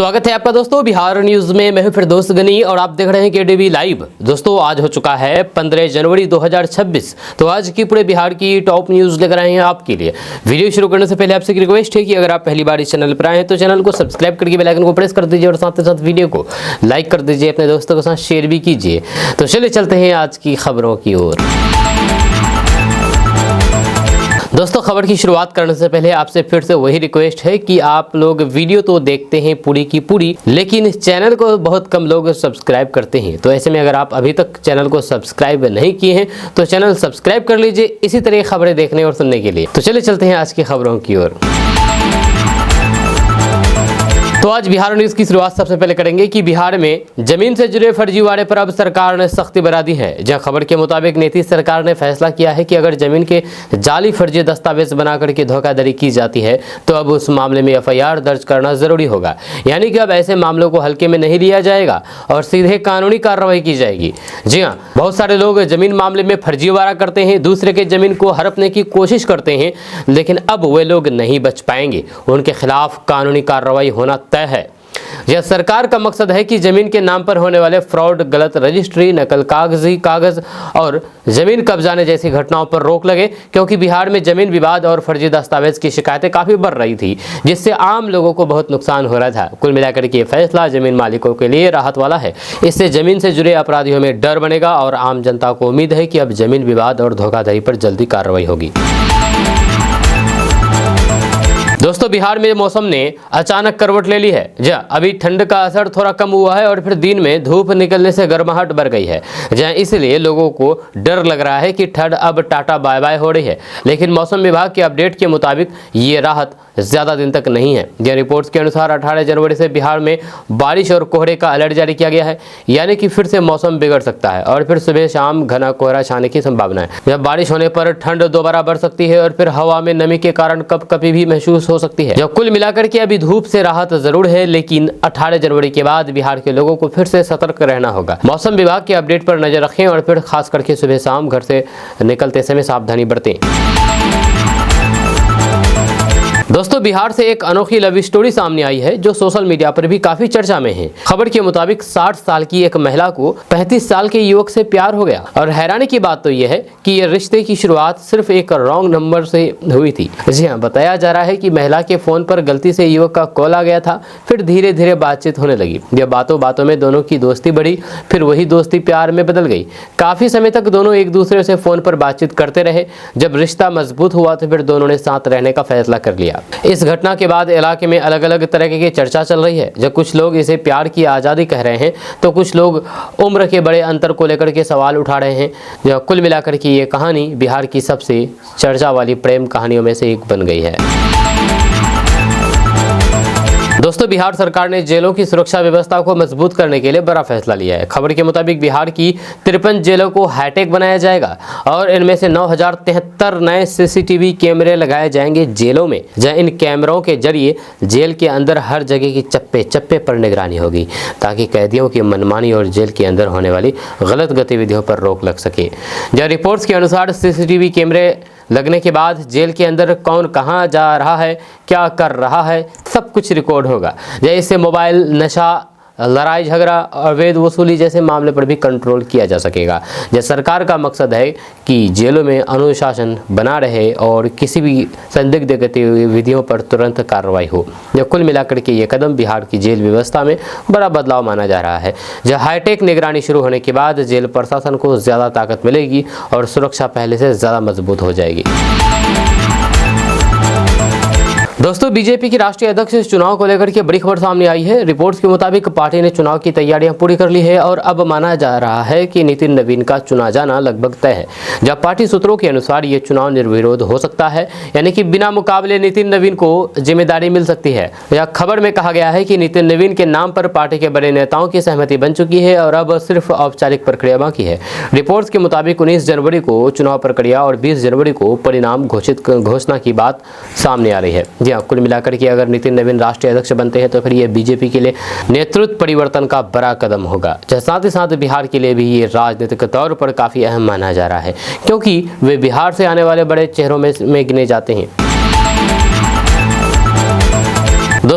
स्वागत है आपका दोस्तों बिहार न्यूज में। मैं हूं फिरदौस गनी और आप देख रहे हैं केडीवी लाइव। दोस्तों आज हो चुका है 15 जनवरी 2026। तो आज की पूरे बिहार की टॉप न्यूज लेकर आए हैं आपके लिए। वीडियो शुरू करने से पहले आपसे एक रिक्वेस्ट है कि अगर आप पहली बार इस चैनल पर आए हैं तो चैनल को सब्सक्राइब करके बेल आइकन को प्रेस कर दीजिए और साथ ही साथ वीडियो को लाइक कर दीजिए, अपने दोस्तों के साथ शेयर भी कीजिए। तो चलिए चलते हैं आज की खबरों की ओर। दोस्तों खबर की शुरुआत करने से पहले आपसे फिर से वही रिक्वेस्ट है कि आप लोग वीडियो तो देखते हैं पूरी की पूरी, लेकिन चैनल को बहुत कम लोग सब्सक्राइब करते हैं। तो ऐसे में अगर आप अभी तक चैनल को सब्सक्राइब नहीं किए हैं तो चैनल सब्सक्राइब कर लीजिए इसी तरह खबरें देखने और सुनने के लिए। तो चलिए चलते हैं आज की खबरों की ओर। तो आज बिहार न्यूज की शुरुआत सबसे पहले करेंगे कि बिहार में जमीन से जुड़े फर्जीवाड़े पर अब सरकार ने सख्ती बढ़ा दी है। जहां खबर के मुताबिक नीतीश सरकार ने फैसला किया है कि अगर जमीन के जाली फर्जी दस्तावेज बनाकर के धोखाधड़ी की जाती है तो अब उस मामले में एफआईआर दर्ज करना जरूरी होगा। यानी कि अब ऐसे मामलों को हल्के में नहीं लिया जाएगा और सीधे कानूनी कार्रवाई की जाएगी। जी हाँ, बहुत सारे लोग जमीन मामले में फर्जीवाड़ा करते हैं, दूसरे के जमीन को हड़पने की कोशिश करते हैं, लेकिन अब वे लोग नहीं बच पाएंगे। उनके खिलाफ कानूनी कार्रवाई होना तय है। यह सरकार का मकसद है कि जमीन के नाम पर होने वाले फ्रॉड, गलत रजिस्ट्री, नकल कागज और जमीन कब्जाने जैसी घटनाओं पर रोक लगे, क्योंकि बिहार में जमीन विवाद और फर्जी दस्तावेज की शिकायतें काफी बढ़ रही थी, जिससे आम लोगों को बहुत नुकसान हो रहा था। कुल मिलाकर के फैसला जमीन मालिकों के लिए राहत वाला है। इससे जमीन से जुड़े अपराधियों में डर बनेगा और आम जनता को उम्मीद है कि अब जमीन विवाद और धोखाधड़ी पर जल्दी कार्रवाई होगी। दोस्तों बिहार में मौसम ने अचानक करवट ले ली है। जहाँ अभी ठंड का असर थोड़ा कम हुआ है और फिर दिन में धूप निकलने से गर्माहट बढ़ गई है। जहाँ इसलिए लोगों को डर लग रहा है कि ठंड अब टाटा बाय बाय हो रही है। लेकिन मौसम विभाग के अपडेट के मुताबिक ये राहत ज़्यादा दिन तक नहीं है। यह रिपोर्ट्स के अनुसार 18 जनवरी से बिहार में बारिश और कोहरे का अलर्ट जारी किया गया है। यानी कि फिर से मौसम बिगड़ सकता है और फिर सुबह शाम घना कोहरा छाने की संभावना है। जब बारिश होने पर ठंड दोबारा बढ़ सकती है और फिर हवा में नमी के कारण कभी भी महसूस हो सकती है। जब कुल मिलाकर के अभी धूप से राहत जरूर है, लेकिन 18 जनवरी के बाद बिहार के लोगों को फिर से सतर्क रहना होगा। मौसम विभाग के अपडेट पर नजर रखें और फिर खास करके सुबह शाम घर से निकलते समय सावधानी बरतें। दोस्तों बिहार से एक अनोखी लव स्टोरी सामने आई है जो सोशल मीडिया पर भी काफी चर्चा में है। खबर के मुताबिक 60 साल की एक महिला को 35 साल के युवक से प्यार हो गया और हैरानी की बात तो यह है कि यह रिश्ते की शुरुआत सिर्फ एक रॉन्ग नंबर से हुई थी। जी हाँ, बताया जा रहा है कि महिला के फोन पर गलती से युवक का कॉल आ गया था। फिर धीरे धीरे बातचीत होने लगी। यह बातों बातों में दोनों की दोस्ती बढ़ी, फिर वही दोस्ती प्यार में बदल गई। काफी समय तक दोनों एक दूसरे से फोन पर बातचीत करते रहे। जब रिश्ता मजबूत हुआ तो फिर दोनों ने साथ रहने का फैसला कर लिया। इस घटना के बाद इलाके में अलग अलग तरह की चर्चा चल रही है। जब कुछ लोग इसे प्यार की आज़ादी कह रहे हैं तो कुछ लोग उम्र के बड़े अंतर को लेकर के सवाल उठा रहे हैं। जब कुल मिलाकर के ये कहानी बिहार की सबसे चर्चा वाली प्रेम कहानियों में से एक बन गई है। दोस्तों बिहार सरकार ने जेलों की सुरक्षा व्यवस्था को मजबूत करने के लिए बड़ा फैसला लिया है। खबर के मुताबिक बिहार की 53 जेलों को हाईटेक बनाया जाएगा और इनमें से 9073 नए सीसीटीवी कैमरे लगाए जाएंगे जेलों में। जहां इन कैमरों के जरिए जेल के अंदर हर जगह की चप्पे चप्पे पर निगरानी होगी, ताकि कैदियों की मनमानी और जेल के अंदर होने वाली गलत गतिविधियों पर रोक लग सके। जहां रिपोर्ट्स के अनुसार सीसीटीवी कैमरे लगने के बाद जेल के अंदर कौन कहां जा रहा है, क्या कर रहा है, सब कुछ रिकॉर्ड होगा। जैसे मोबाइल, नशा, लड़ाई झगड़ा, अवैध वसूली जैसे मामले पर भी कंट्रोल किया जा सकेगा। यह सरकार का मकसद है कि जेलों में अनुशासन बना रहे और किसी भी संदिग्ध गतिविधियों पर तुरंत कार्रवाई हो। यह कुल मिलाकर के ये कदम बिहार की जेल व्यवस्था में बड़ा बदलाव माना जा रहा है। जहाँ हाईटेक निगरानी शुरू होने के बाद जेल प्रशासन को ज़्यादा ताकत मिलेगी और सुरक्षा पहले से ज़्यादा मजबूत हो जाएगी। दोस्तों बीजेपी की राष्ट्रीय अध्यक्ष चुनाव को लेकर के बड़ी खबर सामने आई है। रिपोर्ट्स के मुताबिक पार्टी ने चुनाव की तैयारियां पूरी कर ली है और अब माना जा रहा है कि नितिन नवीन का चुना जाना लगभग तय है। जब पार्टी सूत्रों के अनुसार ये चुनाव निर्विरोध हो सकता है, यानी कि बिना मुकाबले नितिन नवीन को जिम्मेदारी मिल सकती है। यह खबर में कहा गया है कि नितिन नवीन के नाम पर पार्टी के बड़े नेताओं की सहमति बन चुकी है और अब सिर्फ औपचारिक प्रक्रिया बाकी है। रिपोर्ट्स के मुताबिक 19 जनवरी को चुनाव प्रक्रिया और 20 जनवरी को परिणाम घोषणा की बात सामने आ रही है। कुल मिलाकर के अगर नितिन नवीन राष्ट्रीय अध्यक्ष बनते हैं तो फिर ये बीजेपी के लिए नेतृत्व परिवर्तन का बड़ा कदम होगा। साथ ही साथ बिहार के लिए भी ये राजनीतिक तौर पर काफी अहम माना जा रहा है, क्योंकि वे बिहार से आने वाले बड़े चेहरों में गिने जाते हैं।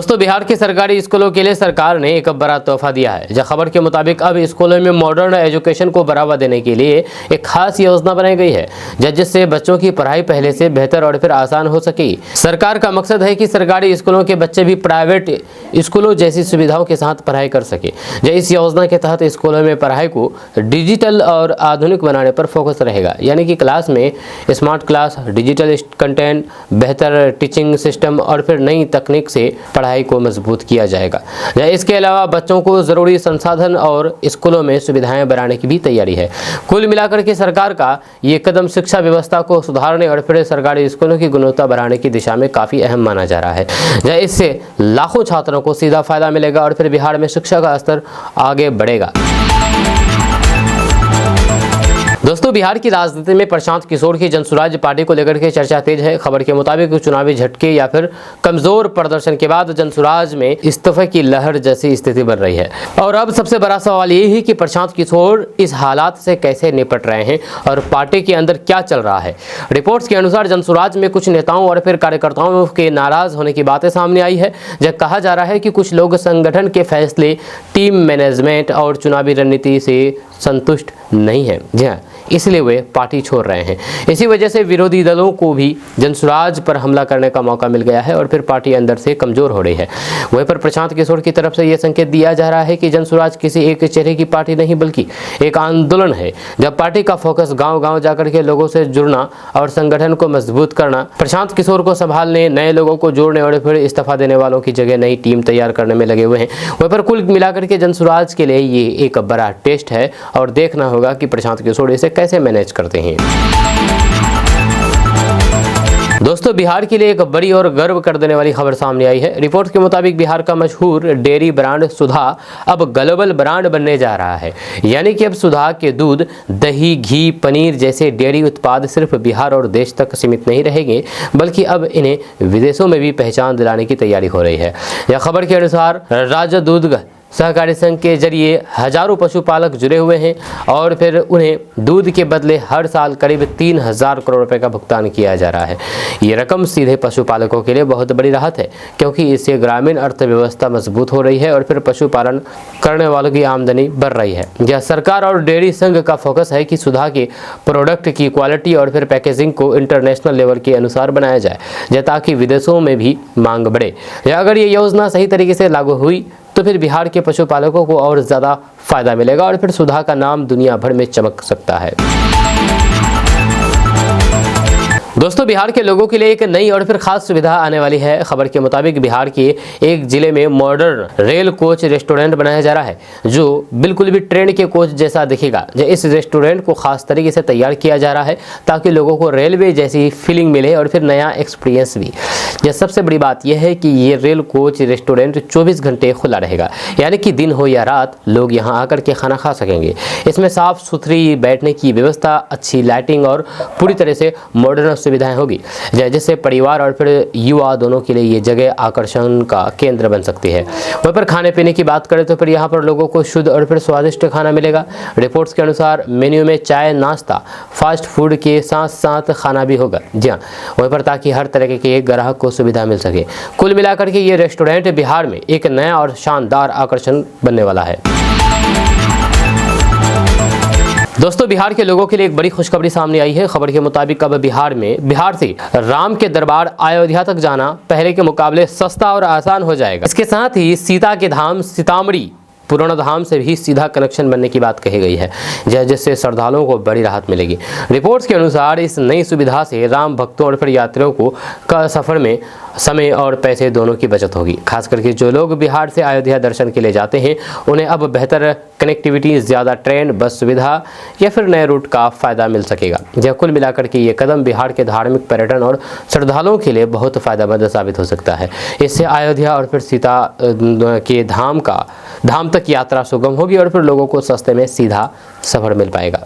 दोस्तों, बिहार के सरकारी स्कूलों के लिए सरकार ने एक बड़ा तोहफा दिया है। जब खबर के मुताबिक अब स्कूलों में मॉडर्न एजुकेशन को बढ़ावा देने के लिए एक खास योजना बनाई गई है, जिससे बच्चों की पढ़ाई पहले से बेहतर और फिर आसान हो सके। सरकार का मकसद है कि सरकारी स्कूलों के बच्चे भी प्राइवेट स्कूलों जैसी सुविधाओं के साथ पढ़ाई कर सके। इस योजना के तहत स्कूलों में पढ़ाई को डिजिटल और आधुनिक बनाने पर फोकस रहेगा, यानी कि क्लास में स्मार्ट क्लास, डिजिटल कंटेंट, बेहतर टीचिंग सिस्टम और फिर नई तकनीक से पढ़ाई को मजबूत किया जाएगा। इसके अलावा बच्चों को जरूरी संसाधन और स्कूलों में सुविधाएं बढ़ाने की भी तैयारी है। कुल मिलाकर के सरकार का ये कदम शिक्षा व्यवस्था को सुधारने और फिर सरकारी स्कूलों की गुणवत्ता बढ़ाने की दिशा में काफी अहम माना जा रहा है। इससे लाखों छात्रों को सीधा फायदा मिलेगा और फिर बिहार में शिक्षा का स्तर आगे बढ़ेगा। दोस्तों, बिहार की राजनीति में प्रशांत किशोर की जनसुराज पार्टी को लेकर के चर्चा तेज है। खबर के मुताबिक चुनावी झटके या फिर कमजोर प्रदर्शन के बाद जनसुराज में इस्तीफे की लहर जैसी स्थिति बन रही है। और अब सबसे बड़ा सवाल ये है कि प्रशांत किशोर इस हालात से कैसे निपट रहे हैं और पार्टी के अंदर क्या चल रहा है। रिपोर्ट्स के अनुसार जनसुराज में कुछ नेताओं और फिर कार्यकर्ताओं के नाराज होने की बातें सामने आई है। जब कहा जा रहा है कि कुछ लोग संगठन के फैसले, टीम मैनेजमेंट और चुनावी रणनीति से संतुष्ट नहीं है। जी हाँ, इसलिए वे पार्टी छोड़ रहे हैं। इसी वजह से विरोधी दलों को भी जनसुराज पर हमला करने का मौका मिल गया है और फिर पार्टी अंदर से कमजोर हो रही है। वहीं पर प्रशांत किशोर की तरफ से यह संकेत दिया जा रहा है कि जनसुराज किसी एक चेहरे की पार्टी नहीं बल्कि एक आंदोलन है। जब पार्टी का फोकस गांव-गांव जाकर के लोगों से जुड़ना और संगठन को मजबूत करना, प्रशांत किशोर को संभालने, नए लोगों को जोड़ने और फिर इस्तीफा देने वालों की जगह नई टीम तैयार करने में लगे हुए हैं। वहीं पर कुल मिलाकर के जनसुराज के लिए ये एक बड़ा टेस्ट है और देखना होगा कि प्रशांत किशोर इसे कैसे मैनेज करते हैं। दोस्तों, बिहार के लिए एक बड़ी और गर्व कर देने वाली खबर सामने आई है। रिपोर्ट के मुताबिक बिहार का मशहूर डेयरी ब्रांड सुधा अब ग्लोबल ब्रांड बनने जा रहा है। यानी कि अब सुधा के दूध, दही, घी, पनीर जैसे डेयरी उत्पाद सिर्फ बिहार और देश तक सीमित नहीं रहेंगे, बल्कि अब इन्हें विदेशों में भी पहचान दिलाने की तैयारी हो रही है। यह खबर के अनुसार राज्य दूध सहकारी संघ के जरिए हजारों पशुपालक जुड़े हुए हैं और फिर उन्हें दूध के बदले हर साल करीब 3000 करोड़ रुपए का भुगतान किया जा रहा है। ये रकम सीधे पशुपालकों के लिए बहुत बड़ी राहत है, क्योंकि इससे ग्रामीण अर्थव्यवस्था मजबूत हो रही है और फिर पशुपालन करने वालों की आमदनी बढ़ रही है। यह सरकार और डेयरी संघ का फोकस है कि सुधा के प्रोडक्ट की क्वालिटी और फिर पैकेजिंग को इंटरनेशनल लेवल के अनुसार बनाया जाए, ताकि विदेशों में भी मांग बढ़े। अगर ये योजना सही तरीके से लागू हुई तो फिर बिहार के पशुपालकों को और ज़्यादा फायदा मिलेगा और फिर सुधा का नाम दुनिया भर में चमक सकता है। दोस्तों, बिहार के लोगों के लिए एक नई और फिर खास सुविधा आने वाली है। खबर के मुताबिक बिहार के एक जिले में मॉडर्न रेल कोच रेस्टोरेंट बनाया जा रहा है, जो बिल्कुल भी ट्रेन के कोच जैसा दिखेगा। इस रेस्टोरेंट को खास तरीके से तैयार किया जा रहा है ताकि लोगों को रेलवे जैसी फीलिंग मिले और फिर नया एक्सपीरियंस भी। यह सबसे बड़ी बात यह है कि ये रेल कोच रेस्टोरेंट 24 घंटे खुला रहेगा, यानी कि दिन हो या रात लोग यहाँ आकर के खाना खा सकेंगे। इसमें साफ सुथरी बैठने की व्यवस्था, अच्छी लाइटिंग और पूरी तरह से मॉडर्न सुविधाएं होगी, जिससे परिवार और फिर युवा दोनों के लिए ये जगह आकर्षण का केंद्र बन सकती है। वहीं पर खाने पीने की बात करें तो फिर यहाँ पर लोगों को शुद्ध और फिर स्वादिष्ट खाना मिलेगा। रिपोर्ट्स के अनुसार मेन्यू में चाय, नाश्ता, फास्ट फूड के साथ साथ खाना भी होगा। जी हाँ, वहीं पर ताकि हर तरह के ग्राहक को सुविधा मिल सके। कुल मिलाकर के ये रेस्टोरेंट बिहार में एक नया और शानदार आकर्षण बनने वाला है। दोस्तों, बिहार के लोगों के लिए एक बड़ी खुशखबरी सामने आई है। खबर के मुताबिक अब बिहार से राम के दरबार अयोध्या तक जाना पहले के मुकाबले सस्ता और आसान हो जाएगा। इसके साथ ही सीता के धाम सीतामढ़ी पुराना धाम से भी सीधा कनेक्शन बनने की बात कही गई है, जिससे श्रद्धालुओं को बड़ी राहत मिलेगी। रिपोर्ट्स के अनुसार इस नई सुविधा से राम भक्तों और फिर यात्रियों को सफर में समय और पैसे दोनों की बचत होगी। खास करके जो लोग बिहार से अयोध्या दर्शन के लिए जाते हैं, उन्हें अब बेहतर कनेक्टिविटी, ज़्यादा ट्रेन, बस सुविधा या फिर नए रूट का फ़ायदा मिल सकेगा। यह कुल मिलाकर के ये कदम बिहार के धार्मिक पर्यटन और श्रद्धालुओं के लिए बहुत फ़ायदेमंद साबित हो सकता है। इससे अयोध्या और फिर सीता के धाम तक यात्रा सुगम होगी और फिर लोगों को सस्ते में सीधा सफर मिल पाएगा।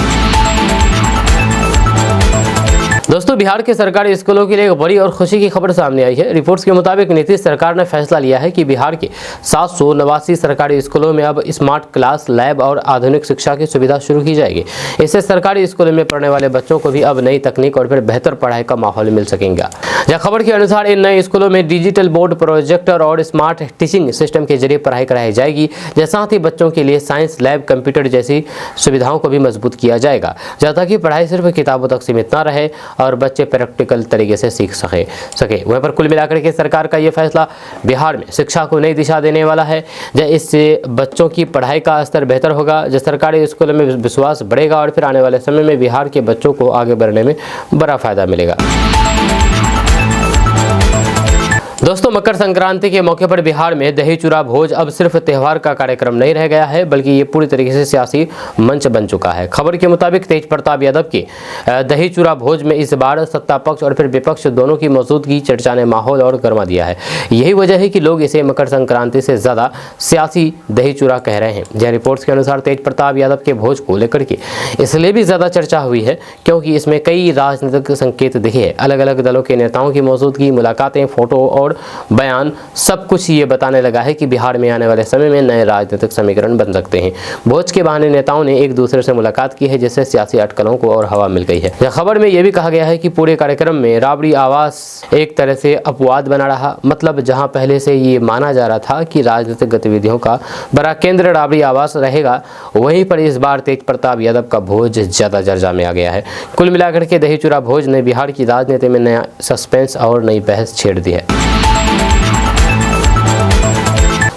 दोस्तों, बिहार के सरकारी स्कूलों के लिए एक बड़ी और खुशी की खबर सामने आई है। रिपोर्ट्स के मुताबिक नीतीश सरकार ने फैसला लिया है कि बिहार के 789 सरकारी स्कूलों में अब स्मार्ट क्लास, लैब और आधुनिक शिक्षा की सुविधा शुरू की जाएगी। इससे सरकारी स्कूलों में पढ़ने वाले बच्चों को भी अब नई तकनीक और फिर बेहतर पढ़ाई का माहौल मिल सकेगा। यह खबर के अनुसार इन नए स्कूलों में डिजिटल बोर्ड, प्रोजेक्टर और स्मार्ट टीचिंग सिस्टम के जरिए पढ़ाई कराई जाएगी। साथ ही बच्चों के लिए साइंस लैब, कंप्यूटर जैसी सुविधाओं को भी मजबूत किया जाएगा, जहाँ कि पढ़ाई सिर्फ किताबों तक सीमित न रहे और बच्चे प्रैक्टिकल तरीके से सीख सके। वहीं पर कुल मिलाकर के सरकार का ये फैसला बिहार में शिक्षा को नई दिशा देने वाला है। इससे बच्चों की पढ़ाई का स्तर बेहतर होगा, सरकारी स्कूलों में विश्वास बढ़ेगा और फिर आने वाले समय में बिहार के बच्चों को आगे बढ़ने में बड़ा फायदा मिलेगा। दोस्तों, मकर संक्रांति के मौके पर बिहार में दही चूड़ा भोज अब सिर्फ त्यौहार का कार्यक्रम नहीं रह गया है, बल्कि ये पूरी तरीके से सियासी मंच बन चुका है। खबर के मुताबिक तेज प्रताप यादव के दही चूड़ा भोज में इस बार सत्ता पक्ष और फिर विपक्ष दोनों की मौजूदगी चर्चा ने माहौल और गर्मा दिया है। यही वजह है कि लोग इसे मकर संक्रांति से ज्यादा सियासी दही चूड़ा कह रहे हैं। यह रिपोर्ट्स के अनुसार तेज प्रताप यादव के भोज को लेकर के इसलिए भी ज्यादा चर्चा हुई है क्योंकि इसमें कई राजनीतिक संकेत दिखे हैं। अलग अलग दलों के नेताओं की मौजूदगी, मुलाकातें, फोटो और बयान, सब कुछ ये बताने लगा है कि बिहार में आने वाले समय में नए राजनीतिक समीकरण बन सकते हैं। भोज के बहाने नेताओं ने एक दूसरे से मुलाकात की है, जिससे सियासी अटकलों को और हवा मिल गई है। यह खबर में यह भी कहा गया है कि पूरे कार्यक्रम में राबड़ी आवास एक तरह से अपवाद बना रहा। मतलब जहां पहले से ये माना जा रहा था कि राजनीतिक गतिविधियों का बड़ा केंद्र राबड़ी आवास रहेगा, वहीं पर इस बार तेज प्रताप यादव का भोज ज्यादा चर्चा में आ गया है। कुल मिलाकर के दही चूड़ा भोज ने बिहार की राजनीति में नया सस्पेंस और नई बहस छेड़ दी है।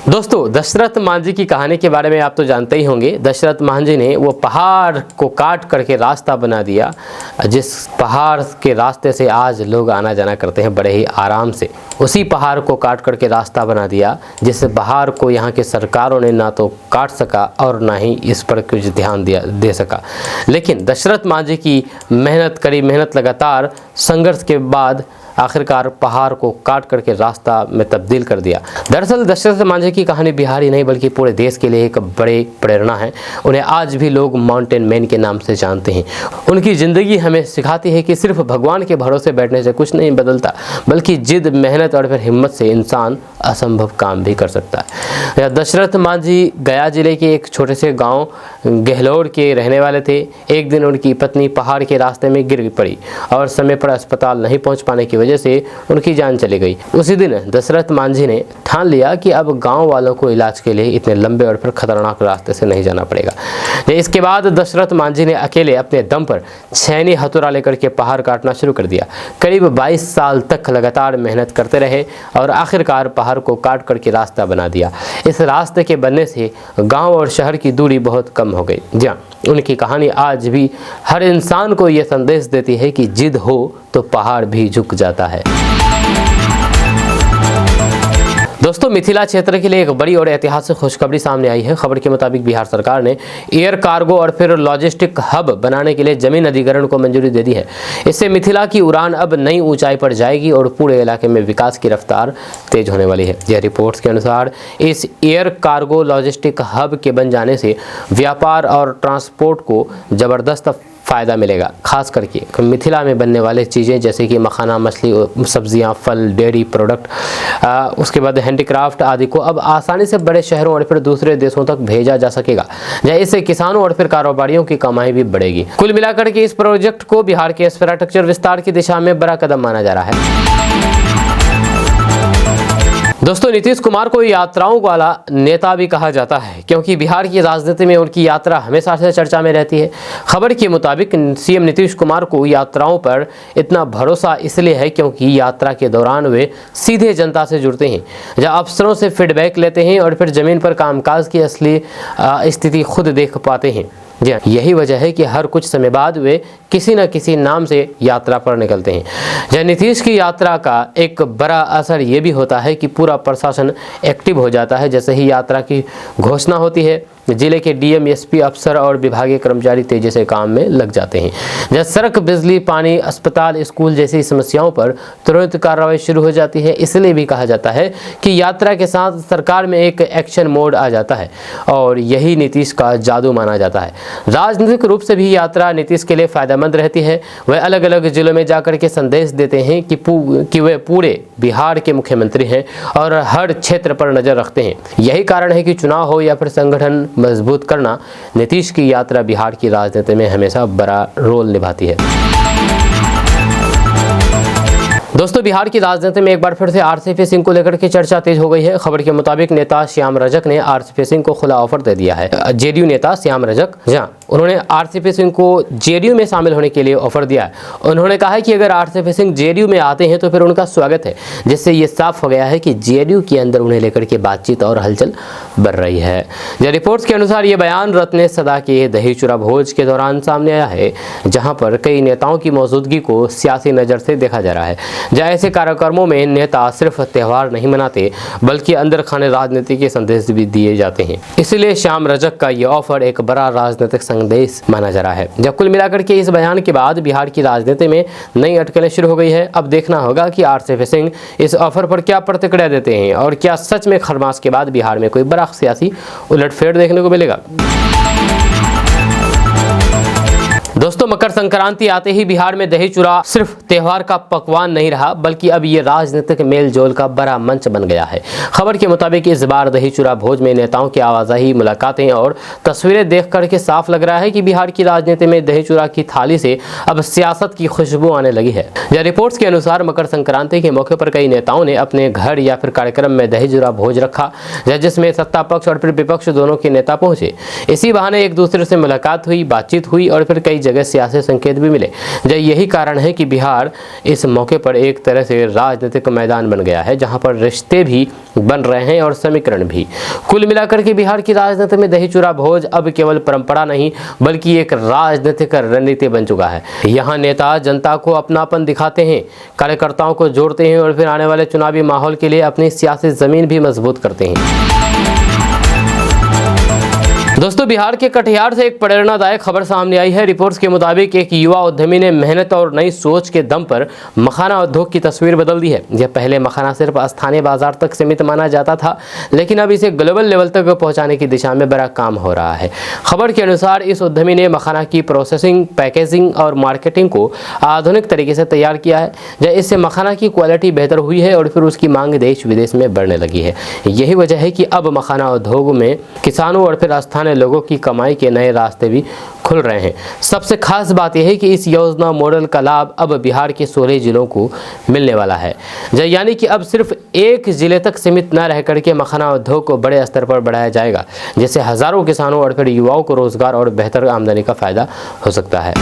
दोस्तों, दशरथ मांझी की कहानी के बारे में आप तो जानते ही होंगे। दशरथ मांझी ने वो पहाड़ को काट करके रास्ता बना दिया, जिस पहाड़ के रास्ते से आज लोग आना जाना करते हैं बड़े ही आराम से। उसी पहाड़ को काट करके रास्ता बना दिया, जिस पहाड़ को यहाँ के सरकारों ने ना तो काट सका और ना ही इस पर कुछ ध्यान दे सका। लेकिन दशरथ मांझी की मेहनत लगातार संघर्ष के बाद आखिरकार पहाड़ को काट करके रास्ता में तब्दील कर दिया। दरअसल दशरथ मांझी की कहानी बिहार ही नहीं बल्कि पूरे देश के लिए एक बड़ी प्रेरणा है। उन्हें आज भी लोग माउंटेन मैन के नाम से जानते हैं। उनकी ज़िंदगी हमें सिखाती है कि सिर्फ भगवान के भरोसे बैठने से कुछ नहीं बदलता, बल्कि जिद, मेहनत और फिर हिम्मत से इंसान असंभव काम भी कर सकता है। दशरथ मांझी गया जिले के एक छोटे से गाँव गहलोर के रहने वाले थे। एक दिन उनकी पत्नी पहाड़ के रास्ते में गिर पड़ी और समय पर अस्पताल नहीं पहुँच पाने की वजह से उनकी जान चली गई। उसी दिन दशरथ मांझी ने ठान लिया कि अब गांव वालों को इलाज के लिए इतने लंबे और फिर खतरनाक रास्ते से नहीं जाना पड़ेगा। इसके बाद दशरथ मांझी ने अकेले अपने दम पर छैनी हथौड़ा लेकर के पहाड़ काटना शुरू कर दिया। करीब 22 साल तक लगातार मेहनत करते रहे और आखिरकार पहाड़ को काट करके रास्ता बना दिया। इस रास्ते के बनने से गाँव और शहर की दूरी बहुत कम हो गई। जी हाँ, उनकी कहानी आज भी हर इंसान को यह संदेश देती है कि जिद हो तो पहाड़ भी झुक जाता है। दोस्तों, मिथिला क्षेत्र के लिए एक बड़ी और ऐतिहासिक खुशखबरी सामने आई है। खबर के मुताबिक बिहार सरकार ने एयर कार्गो और फिर लॉजिस्टिक हब बनाने के लिए जमीन अधिग्रहण को मंजूरी दे दी है। इससे मिथिला की उड़ान अब नई ऊंचाई पर जाएगी और पूरे इलाके में विकास की रफ्तार तेज होने वाली है। यह रिपोर्ट्स के अनुसार इस एयर कार्गो लॉजिस्टिक हब के बन जाने से व्यापार और ट्रांसपोर्ट को जबरदस्त फ़ायदा मिलेगा। खास करके मिथिला में बनने वाले चीज़ें जैसे कि मखाना, मछली, सब्जियां, फल, डेयरी प्रोडक्ट, उसके बाद हैंडीक्राफ्ट आदि को अब आसानी से बड़े शहरों और फिर दूसरे देशों तक भेजा जा सकेगा। इससे किसानों और फिर कारोबारियों की कमाई भी बढ़ेगी। कुल मिलाकर के इस प्रोजेक्ट को बिहार के इंफ्रास्ट्रक्चर विस्तार की दिशा में बड़ा कदम माना जा रहा है। दोस्तों, नीतीश कुमार को यात्राओं वाला नेता भी कहा जाता है क्योंकि बिहार की राजनीति में उनकी यात्रा हमेशा से चर्चा में रहती है। खबर के मुताबिक सीएम नीतीश कुमार को यात्राओं पर इतना भरोसा इसलिए है क्योंकि यात्रा के दौरान वे सीधे जनता से जुड़ते हैं, जहां अफसरों से फीडबैक लेते हैं और फिर ज़मीन पर कामकाज की असली स्थिति खुद देख पाते हैं। जी हाँ, यही वजह है कि हर कुछ समय बाद वे किसी न किसी नाम से यात्रा पर निकलते हैं। नीतीश की यात्रा का एक बड़ा असर ये भी होता है कि पूरा प्रशासन एक्टिव हो जाता है। जैसे ही यात्रा की घोषणा होती है जिले के डीएम, एसपी, अफसर और विभागीय कर्मचारी तेजी से काम में लग जाते हैं। जब सड़क, बिजली, पानी, अस्पताल, स्कूल जैसी समस्याओं पर तुरंत कार्रवाई शुरू हो जाती है। इसलिए भी कहा जाता है कि यात्रा के साथ सरकार में एक एक्शन मोड आ जाता है और यही नीतीश का जादू माना जाता है। राजनीतिक रूप से भी यात्रा नीतीश के लिए फायदेमंद रहती है। वह अलग अलग जिलों में जाकर के संदेश देते हैं कि वे पूरे बिहार के मुख्यमंत्री हैं और हर क्षेत्र पर नजर रखते हैं। यही कारण है कि चुनाव हो या फिर संगठन मजबूत करना, नीतीश की यात्रा बिहार की राजनीति में हमेशा बड़ा रोल निभाती है। दोस्तों, बिहार की राजनीति में एक बार फिर से आरसीपी सिंह को लेकर के चर्चा तेज हो गई है। खबर के मुताबिक नेता श्याम रजक ने आरसीपी सिंह को खुला ऑफर दे दिया है। जेडीयू नेता श्याम रजक, जहां उन्होंने आरसीपी सिंह को जेडीयू में शामिल होने के लिए ऑफर दिया है। उन्होंने कहा है कि अगर आरसीपी सिंह जेडीयू में आते हैं तो फिर उनका स्वागत है, जिससे ये साफ हो गया है कि जेडीयू के अंदर उन्हें लेकर के बातचीत और हलचल बढ़ रही है। रिपोर्ट्स के अनुसार ये बयान रत्नेश सदा के दही चूड़ा भोज के दौरान सामने आया है, जहां पर कई नेताओं की मौजूदगी को सियासी नज़र से देखा जा रहा है। जहाँ ऐसे कार्यक्रमों में नेता सिर्फ त्यौहार नहीं मनाते बल्कि अंदर खाने राजनीति के संदेश भी दिए जाते हैं। इसलिए श्याम रजक का ये ऑफर एक बड़ा राजनीतिक संदेश माना जा रहा है। जब कुल मिलाकर के इस बयान के बाद बिहार की राजनीति में नई अटकलें शुरू हो गई है। अब देखना होगा कि आरसीपी सिंह इस ऑफर पर क्या प्रतिक्रिया देते हैं और क्या सच में खरमास के बाद बिहार में कोई बड़ा सियासी उलटफेर देखने को मिलेगा। दोस्तों, मकर संक्रांति आते ही बिहार में दही चूड़ा सिर्फ त्योहार का पकवान नहीं रहा बल्कि अब ये राजनीतिक मेल जोल का बड़ा मंच बन गया है। खबर के मुताबिक इस बार दही चूड़ा भोज में नेताओं की आवाजाही, मुलाकातें और तस्वीरें देख करके साफ लग रहा है कि बिहार की राजनीति में दही चूड़ा की थाली से अब सियासत की खुशबू आने लगी है। रिपोर्ट्स के अनुसार मकर संक्रांति के मौके पर कई नेताओं ने अपने घर या फिर कार्यक्रम में दही चूड़ा भोज रखा, जिसमें सत्ता पक्ष और फिर विपक्ष दोनों के नेता पहुंचे। इसी बहाने एक दूसरे से मुलाकात हुई, बातचीत हुई और फिर कई जगह सियासी संकेत भी मिले। यही कारण है कि बिहार इस मौके पर एक तरह से राजनीतिक मैदान बन गया है, जहां पर रिश्ते भी बन रहे हैं और समीकरण भी। कुल मिलाकर के बिहार की राजनीति में दही चूड़ा भोज अब केवल परंपरा नहीं बल्कि एक राजनीतिक रणनीति बन चुका है। यहाँ नेता जनता को अपनापन दिखाते हैं, कार्यकर्ताओं को जोड़ते हैं और फिर आने वाले चुनावी माहौल के लिए अपनी सियासी जमीन भी मजबूत करते हैं। दोस्तों, बिहार के कटिहार से एक प्रेरणादायक खबर सामने आई है। रिपोर्ट्स के मुताबिक एक युवा उद्यमी ने मेहनत और नई सोच के दम पर मखाना उद्योग की तस्वीर बदल दी है। यह पहले मखाना सिर्फ स्थानीय बाजार तक सीमित माना जाता था, लेकिन अब इसे ग्लोबल लेवल तक पहुंचाने की दिशा में बड़ा काम हो रहा है। खबर के अनुसार इस उद्यमी ने मखाना की प्रोसेसिंग, पैकेजिंग और मार्केटिंग को आधुनिक तरीके से तैयार किया है। इससे मखाना की क्वालिटी बेहतर हुई है और फिर उसकी मांग देश विदेश में बढ़ने लगी है। यही वजह है कि अब मखाना उद्योग में किसानों और फिर स्थानीय लोगों की कमाई के नए रास्ते भी खुल रहे हैं। सबसे खास बात यह है कि इस योजना मॉडल का लाभ अब बिहार के 16 जिलों को मिलने वाला है। यानी कि अब सिर्फ एक जिले तक सीमित न रह करके मखाना उद्योग को बड़े स्तर पर बढ़ाया जाएगा, जिससे हजारों किसानों और फिर युवाओं को रोजगार और बेहतर आमदनी का फायदा हो सकता है।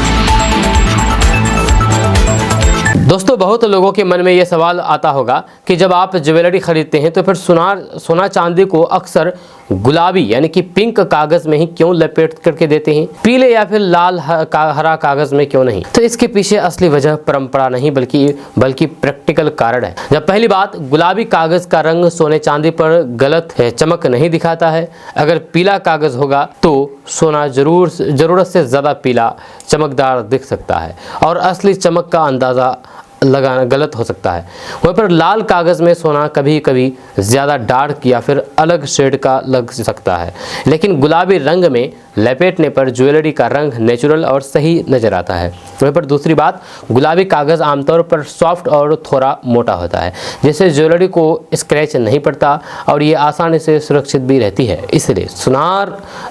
दोस्तों, बहुत लोगों के मन में ये सवाल आता होगा कि जब आप ज्वेलरी खरीदते हैं तो फिर सोना चांदी को अक्सर गुलाबी यानी कि पिंक कागज में ही क्यों लपेट करके देते हैं, पीले या फिर लाल हरा कागज में क्यों नहीं? तो इसके पीछे असली वजह परंपरा नहीं बल्कि प्रैक्टिकल कारण है। जब पहली बात, गुलाबी कागज का रंग सोने चांदी पर गलत चमक नहीं दिखाता है। अगर पीला कागज होगा तो सोना जरूरत से ज्यादा पीला चमकदार दिख सकता है और असली चमक का अंदाजा लगाना गलत हो सकता है। वहीं पर लाल कागज में सोना कभी कभी ज़्यादा डार्क या फिर अलग शेड का लग सकता है, लेकिन गुलाबी रंग में लपेटने पर ज्वेलरी का रंग नेचुरल और सही नजर आता है। वहीं पर दूसरी बात, गुलाबी कागज़ आमतौर पर सॉफ्ट और थोड़ा मोटा होता है, जिससे ज्वेलरी को स्क्रैच नहीं पड़ता और ये आसानी से सुरक्षित भी रहती है। इसलिए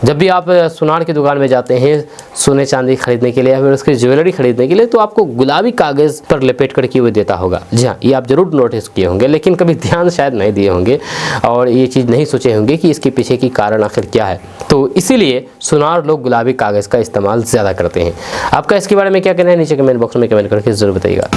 जब भी आप सुनार की दुकान में जाते हैं सोने चांदी खरीदने के लिए या फिर उसकी ज्वेलरी खरीदने के लिए, तो आपको गुलाबी कागज़ पर लपेट करके वो देता होगा। जी हाँ, ये आप जरूर नोटिस किए होंगे, लेकिन कभी ध्यान शायद नहीं दिए होंगे और ये चीज़ नहीं सोचे होंगे कि इसके पीछे की कारण आखिर क्या है। तो इसीलिए सुनार लोग गुलाबी कागज़ का इस्तेमाल ज़्यादा करते हैं। आपका इसके बारे में क्या कहना है, नीचे कमेंट बॉक्स में कमेंट करके ज़रूर बताइएगा।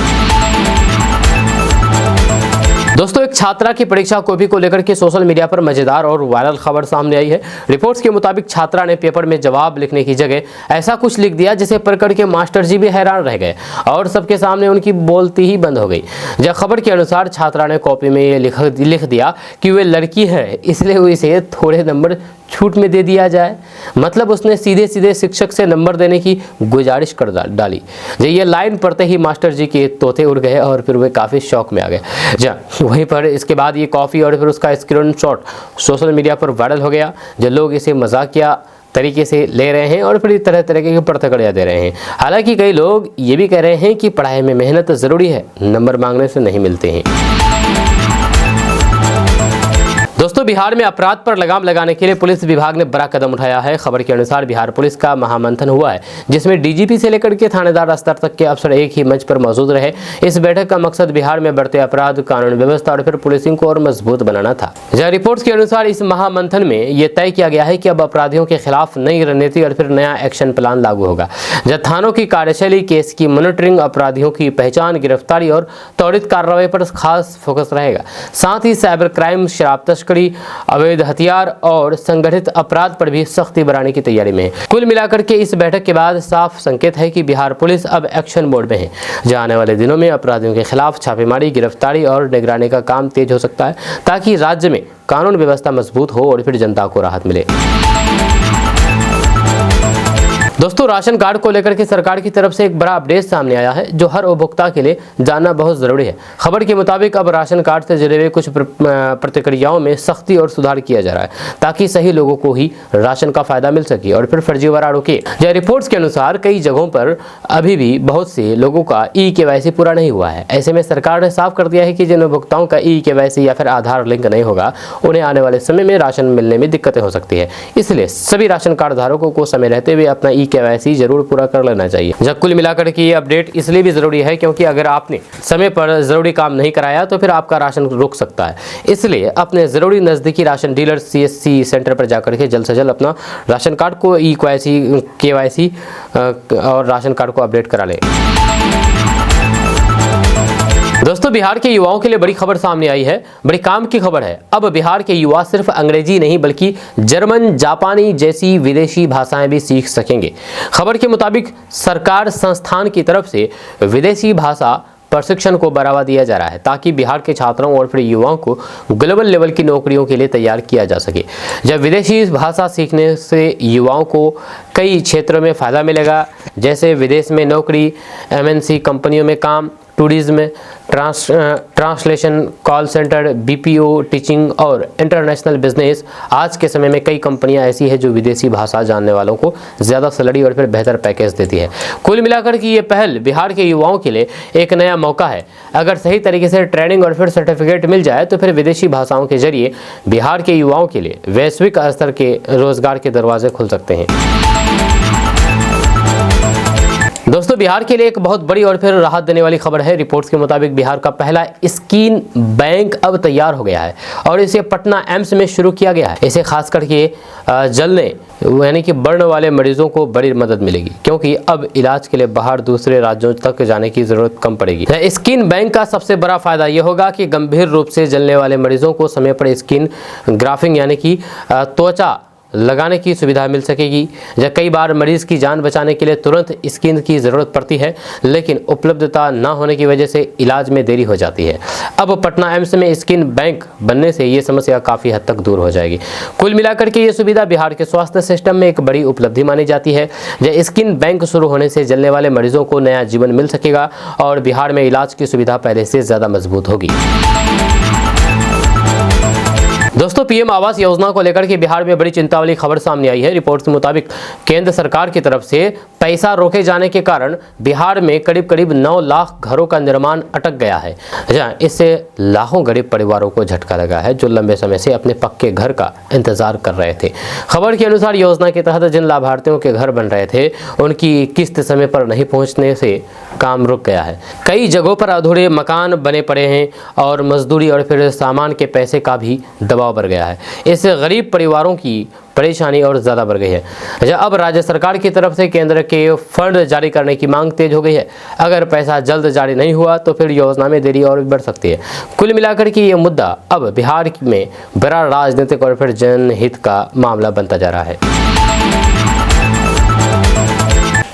दोस्तों, एक छात्रा की परीक्षा कॉपी को लेकर के सोशल मीडिया पर मजेदार और वायरल खबर सामने आई है। रिपोर्ट्स के मुताबिक छात्रा ने पेपर में जवाब लिखने की जगह ऐसा कुछ लिख दिया जिसे पढ़कर के मास्टर जी भी हैरान रह गए और सबके सामने उनकी बोलती ही बंद हो गई। जब खबर के अनुसार छात्रा ने कॉपी में ये लिख दिया कि वे लड़की है, इसलिए वो इसे थोड़े नंबर छूट में दे दिया जाए। मतलब उसने सीधे सीधे शिक्षक से नंबर देने की गुजारिश कर डाली। ये लाइन पढ़ते ही मास्टर जी के तोते उड़ गए और फिर वे काफ़ी शौक में आ गए। वहीं पर इसके बाद ये कॉफ़ी और फिर उसका स्क्रीनशॉट सोशल मीडिया पर वायरल हो गया। जो लोग इसे मजाकिया तरीके से ले रहे हैं और फिर तरह तरह के प्रतिक्रिया दे रहे हैं। हालांकि कई लोग ये भी कह रहे हैं कि पढ़ाई में मेहनत ज़रूरी है, नंबर मांगने से नहीं मिलते हैं। दोस्तों, बिहार में अपराध पर लगाम लगाने के लिए पुलिस विभाग ने बड़ा कदम उठाया है। खबर के अनुसार बिहार पुलिस का महामंथन हुआ है, जिसमें डीजीपी से लेकर के थानेदार स्तर तक के अफसर एक ही मंच पर मौजूद रहे। इस बैठक का मकसद बिहार में बढ़ते अपराध, कानून व्यवस्था और फिर पुलिसिंग को और मजबूत बनाना था। रिपोर्ट्स के अनुसार इस महामंथन में यह तय किया गया है कि अब अपराधियों के खिलाफ नई रणनीति और फिर नया एक्शन प्लान लागू होगा। थानों की कार्यशैली, केस की मॉनिटरिंग, अपराधियों की पहचान, गिरफ्तारी और त्वरित कार्रवाई पर खास फोकस रहेगा। साथ ही साइबर क्राइम, शराब तस्करी, अवैध हथियार और संगठित अपराध पर भी सख्ती बढ़ाने की तैयारी में है। कुल मिलाकर के इस बैठक के बाद साफ संकेत है कि बिहार पुलिस अब एक्शन मोड में है, जहां आने वाले दिनों में अपराधियों के खिलाफ छापेमारी, गिरफ्तारी और निगरानी का काम तेज हो सकता है, ताकि राज्य में कानून व्यवस्था मजबूत हो और फिर जनता को राहत मिले। दोस्तों, राशन कार्ड को लेकर के सरकार की तरफ से एक बड़ा अपडेट सामने आया है, जो हर उपभोक्ता के लिए जानना बहुत ज़रूरी है। खबर के मुताबिक अब राशन कार्ड से जुड़े हुए कुछ प्रतिक्रियाओं में सख्ती और सुधार किया जा रहा है, ताकि सही लोगों को ही राशन का फायदा मिल सके और फिर फर्जीवाड़ा रुके। रिपोर्ट्स के अनुसार कई जगहों पर अभी भी बहुत से लोगों का ई-केवाईसी पूरा नहीं हुआ है। ऐसे में सरकार ने साफ कर दिया है कि जिन उपभोक्ताओं का ई-केवाईसी या फिर आधार लिंक नहीं होगा, उन्हें आने वाले समय में राशन मिलने में दिक्कतें हो सकती है। इसलिए सभी राशन कार्ड धारकों को समय रहते हुए अपना ई-केवाईसी जरूर पूरा कर लेना चाहिए। जब कुल मिलाकर के ये अपडेट इसलिए भी जरूरी है क्योंकि अगर आपने समय पर जरूरी काम नहीं कराया तो फिर आपका राशन रुक सकता है। इसलिए अपने जरूरी नजदीकी राशन डीलर, सीएससी सेंटर पर जाकर के जल्द से जल्द अपना राशन कार्ड को ई-केवाईसी और राशन कार्ड को अपडेट करा ले। दोस्तों, बिहार के युवाओं के लिए बड़ी खबर सामने आई है, बड़ी काम की खबर है। अब बिहार के युवा सिर्फ अंग्रेजी नहीं बल्कि जर्मन, जापानी जैसी विदेशी भाषाएं भी सीख सकेंगे। खबर के मुताबिक सरकार संस्थान की तरफ से विदेशी भाषा प्रशिक्षण को बढ़ावा दिया जा रहा है, ताकि बिहार के छात्रों और फिर युवाओं को ग्लोबल लेवल की नौकरियों के लिए तैयार किया जा सके। जब विदेशी भाषा सीखने से युवाओं को कई क्षेत्रों में फ़ायदा मिलेगा, जैसे विदेश में नौकरी, एमएनसी कंपनियों में काम, tourism, translation, call centre, BPO, teaching और इंटरनेशनल बिजनेस। आज के समय में कई कंपनियां ऐसी है जो विदेशी भाषा जानने वालों को ज़्यादा सैलरी और फिर बेहतर पैकेज देती है। कुल मिलाकर की ये पहल बिहार के युवाओं के लिए एक नया मौका है। अगर सही तरीके से ट्रेनिंग और फिर सर्टिफिकेट मिल जाए तो फिर विदेशी भाषाओं के जरिए बिहार के युवाओं के लिए वैश्विक स्तर के रोजगार के दरवाजे खुल सकते हैं। दोस्तों, बिहार के लिए एक बहुत बड़ी और फिर राहत देने वाली खबर है। रिपोर्ट्स के मुताबिक बिहार का पहला स्किन बैंक अब तैयार हो गया है और इसे पटना एम्स में शुरू किया गया है। इसे खास करके जलने यानी कि बढ़ने वाले मरीजों को बड़ी मदद मिलेगी, क्योंकि अब इलाज के लिए बाहर दूसरे राज्यों तक जाने की जरूरत कम पड़ेगी। स्किन बैंक का सबसे बड़ा फायदा यह होगा कि गंभीर रूप से जलने वाले मरीजों को समय पर स्किन ग्राफ्टिंग यानी कि त्वचा लगाने की सुविधा मिल सकेगी। जब कई बार मरीज की जान बचाने के लिए तुरंत स्किन की ज़रूरत पड़ती है, लेकिन उपलब्धता न होने की वजह से इलाज में देरी हो जाती है। अब पटना एम्स में स्किन बैंक बनने से ये समस्या काफ़ी हद तक दूर हो जाएगी। कुल मिलाकर के ये सुविधा बिहार के स्वास्थ्य सिस्टम में एक बड़ी उपलब्धि मानी जाती है। जब स्किन बैंक शुरू होने से जलने वाले मरीजों को नया जीवन मिल सकेगा और बिहार में इलाज की सुविधा पहले से ज़्यादा मजबूत होगी। दोस्तों, पीएम आवास योजना को लेकर के बिहार में बड़ी चिंता वाली खबर सामने आई है। रिपोर्ट्स के मुताबिक केंद्र सरकार की तरफ से पैसा रोके जाने के कारण बिहार में करीब करीब 9 लाख घरों का निर्माण अटक गया है। इससे लाखों गरीब परिवारों को झटका लगा है, जो लंबे समय से अपने पक्के घर का इंतजार कर रहे थे। खबर के अनुसार योजना के तहत जिन लाभार्थियों के घर बन रहे थे, उनकी किस्त समय पर नहीं पहुंचने से काम रुक गया है। कई जगहों पर अधूरे मकान बने पड़े हैं और मजदूरी और फिर सामान के पैसे का भी दबाव बढ़ गया है। इससे गरीब परिवारों की परेशानी और ज़्यादा बढ़ गई है। अब राज्य सरकार की तरफ से केंद्र के फंड जारी करने की मांग तेज हो गई है। अगर पैसा जल्द जारी नहीं हुआ तो फिर योजना में देरी और बढ़ सकती है। कुल मिलाकर के ये मुद्दा अब बिहार में बड़ा राजनीतिक और फिर जनहित का मामला बनता जा रहा है।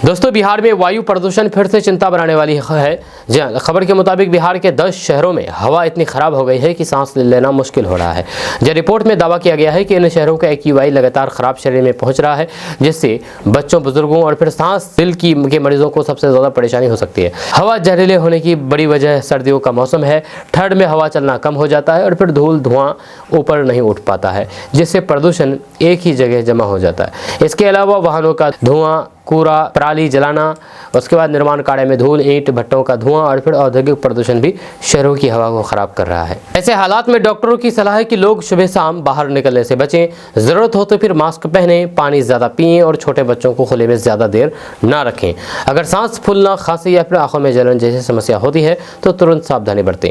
दोस्तों, बिहार में वायु प्रदूषण फिर से चिंता बनाने वाली है। जी हाँ, खबर के मुताबिक बिहार के 10 शहरों में हवा इतनी खराब हो गई है कि सांस लेना मुश्किल हो रहा है। जो रिपोर्ट में दावा किया गया है कि इन शहरों का AQI लगातार खराब श्रेणी में पहुंच रहा है, जिससे बच्चों, बुजुर्गों और फिर सांस दिल के मरीजों को सबसे ज्यादा परेशानी हो सकती है। हवा जहरीले होने की बड़ी वजह सर्दियों का मौसम है। ठंड में हवा चलना कम हो जाता है और फिर धुआं ऊपर नहीं उठ पाता है, जिससे प्रदूषण एक ही जगह जमा हो जाता है। इसके अलावा वाहनों का धुआं, कूड़ा, पराली जलाना, उसके बाद निर्माण कार्य में धूल, ईंट भट्टों का धुआं और फिर औद्योगिक प्रदूषण भी शहरों की हवा को खराब कर रहा है। ऐसे हालात में डॉक्टरों की सलाह है कि लोग सुबह शाम बाहर निकलने से बचें, जरूरत हो तो फिर मास्क पहने, पानी ज्यादा पिएं और छोटे बच्चों को खुले में ज्यादा देर ना रखें। अगर सांस फूलना, खांसी या फिर आंखों में जलन जैसी समस्या होती है तो तुरंत सावधानी बरतें।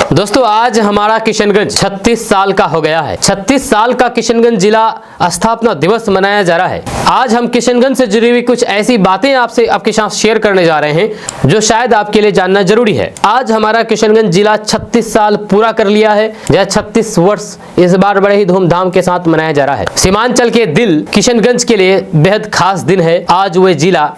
दोस्तों, आज हमारा किशनगंज 36 साल का हो गया है। 36 साल का किशनगंज जिला स्थापना दिवस मनाया जा रहा है। आज हम किशनगंज से जुड़ी हुई कुछ ऐसी बातें आपके साथ शेयर करने जा रहे हैं जो शायद आपके लिए जानना जरूरी है। आज हमारा किशनगंज जिला 36 साल पूरा कर लिया है। यह 36 वर्ष इस बार बड़े ही धूमधाम के साथ मनाया जा रहा है। सीमांचल के दिल किशनगंज के लिए बेहद खास दिन है। आज वह जिला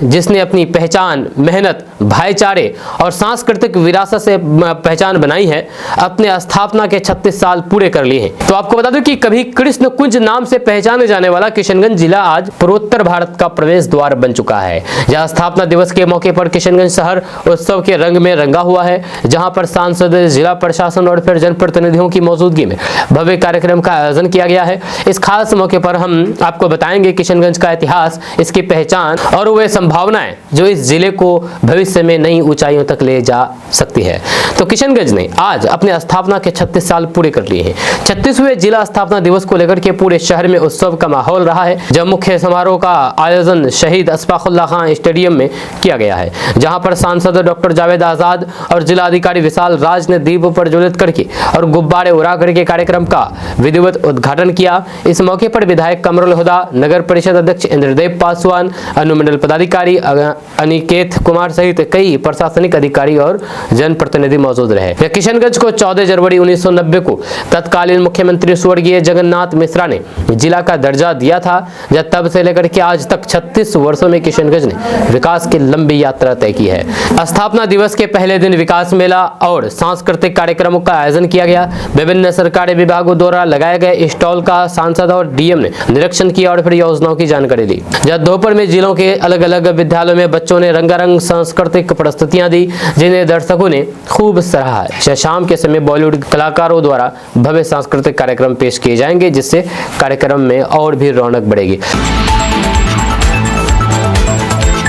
जिसने अपनी पहचान, मेहनत, भाईचारे और सांस्कृतिक विरासत से पहचान बनाई है, अपने स्थापना के 36 साल पूरे कर लिए हैं। तो आपको बता दूं कि कभी कृष्ण कुंज नाम से पहचाने जाने वाला किशनगंज जिला आज पूर्वोत्तर भारत का प्रवेश द्वार बन चुका है। जहां स्थापना दिवस के मौके पर किशनगंज शहर उत्सव के रंग में रंगा हुआ है, जहां पर सांसद, जिला प्रशासन और फिर जनप्रतिनिधियों की मौजूदगी में भव्य कार्यक्रम का आयोजन किया गया है। इस खास मौके पर हम आपको बताएंगे किशनगंज का इतिहास, इसकी पहचान और वे संभावनाएं जो इस जिले को भविष्य में नई ऊंचाइयों तक ले जा सकती है। तो किशनगंज ने आज अपने स्थापना के 36 साल पूरे कर लिए हैं। 36वें जिला स्थापना दिवस को लेकर के पूरे शहर में उत्सव का माहौल रहा है। जब मुख्य समारोह का आयोजन शहीद अशफाकुल्लाह खान स्टेडियम में किया गया है, जहां पर सांसद डॉक्टर जावेद आजाद और जिला अधिकारी विशाल राज ने दीप प्रज्वलित करके और गुब्बारे उड़ा करके कार्यक्रम का विधिवत उद्घाटन किया। इस मौके पर विधायक कमरुल हुदा, नगर परिषद अध्यक्ष इंद्रदेव पासवान, अनुमंडल पदाधिकारी अनिकेत कुमार सहित कई प्रशासनिक अधिकारी और जनप्रतिनिधि मौजूद रहे। किशनगंज को 14 जनवरी 1990 को तत्कालीन मुख्यमंत्री स्वर्गीय जगन्नाथ मिश्रा ने जिला का दर्जा दिया था। जब तब से लेकर के आज तक 36 वर्षों में किशनगंज ने विकास की लंबी यात्रा तय की है। स्थापना दिवस के पहले दिन विकास मेला और सांस्कृतिक कार्यक्रमों का आयोजन किया गया। विभिन्न सरकारी विभागों द्वारा लगाए गए स्टॉल का सांसद और डीएम ने निरीक्षण किया और फिर योजनाओं की जानकारी दी। जब दोपहर में जिलों के अलग अलग विद्यालयों में बच्चों ने रंगारंग सांस्कृतिक प्रस्तुतियां दी, जिन्हें दर्शकों ने खूब सराहा। शाम के समय बॉलीवुड कलाकारों द्वारा भव्य सांस्कृतिक कार्यक्रम पेश किए जाएंगे, जिससे कार्यक्रम में और भी रौनक बढ़ेगी।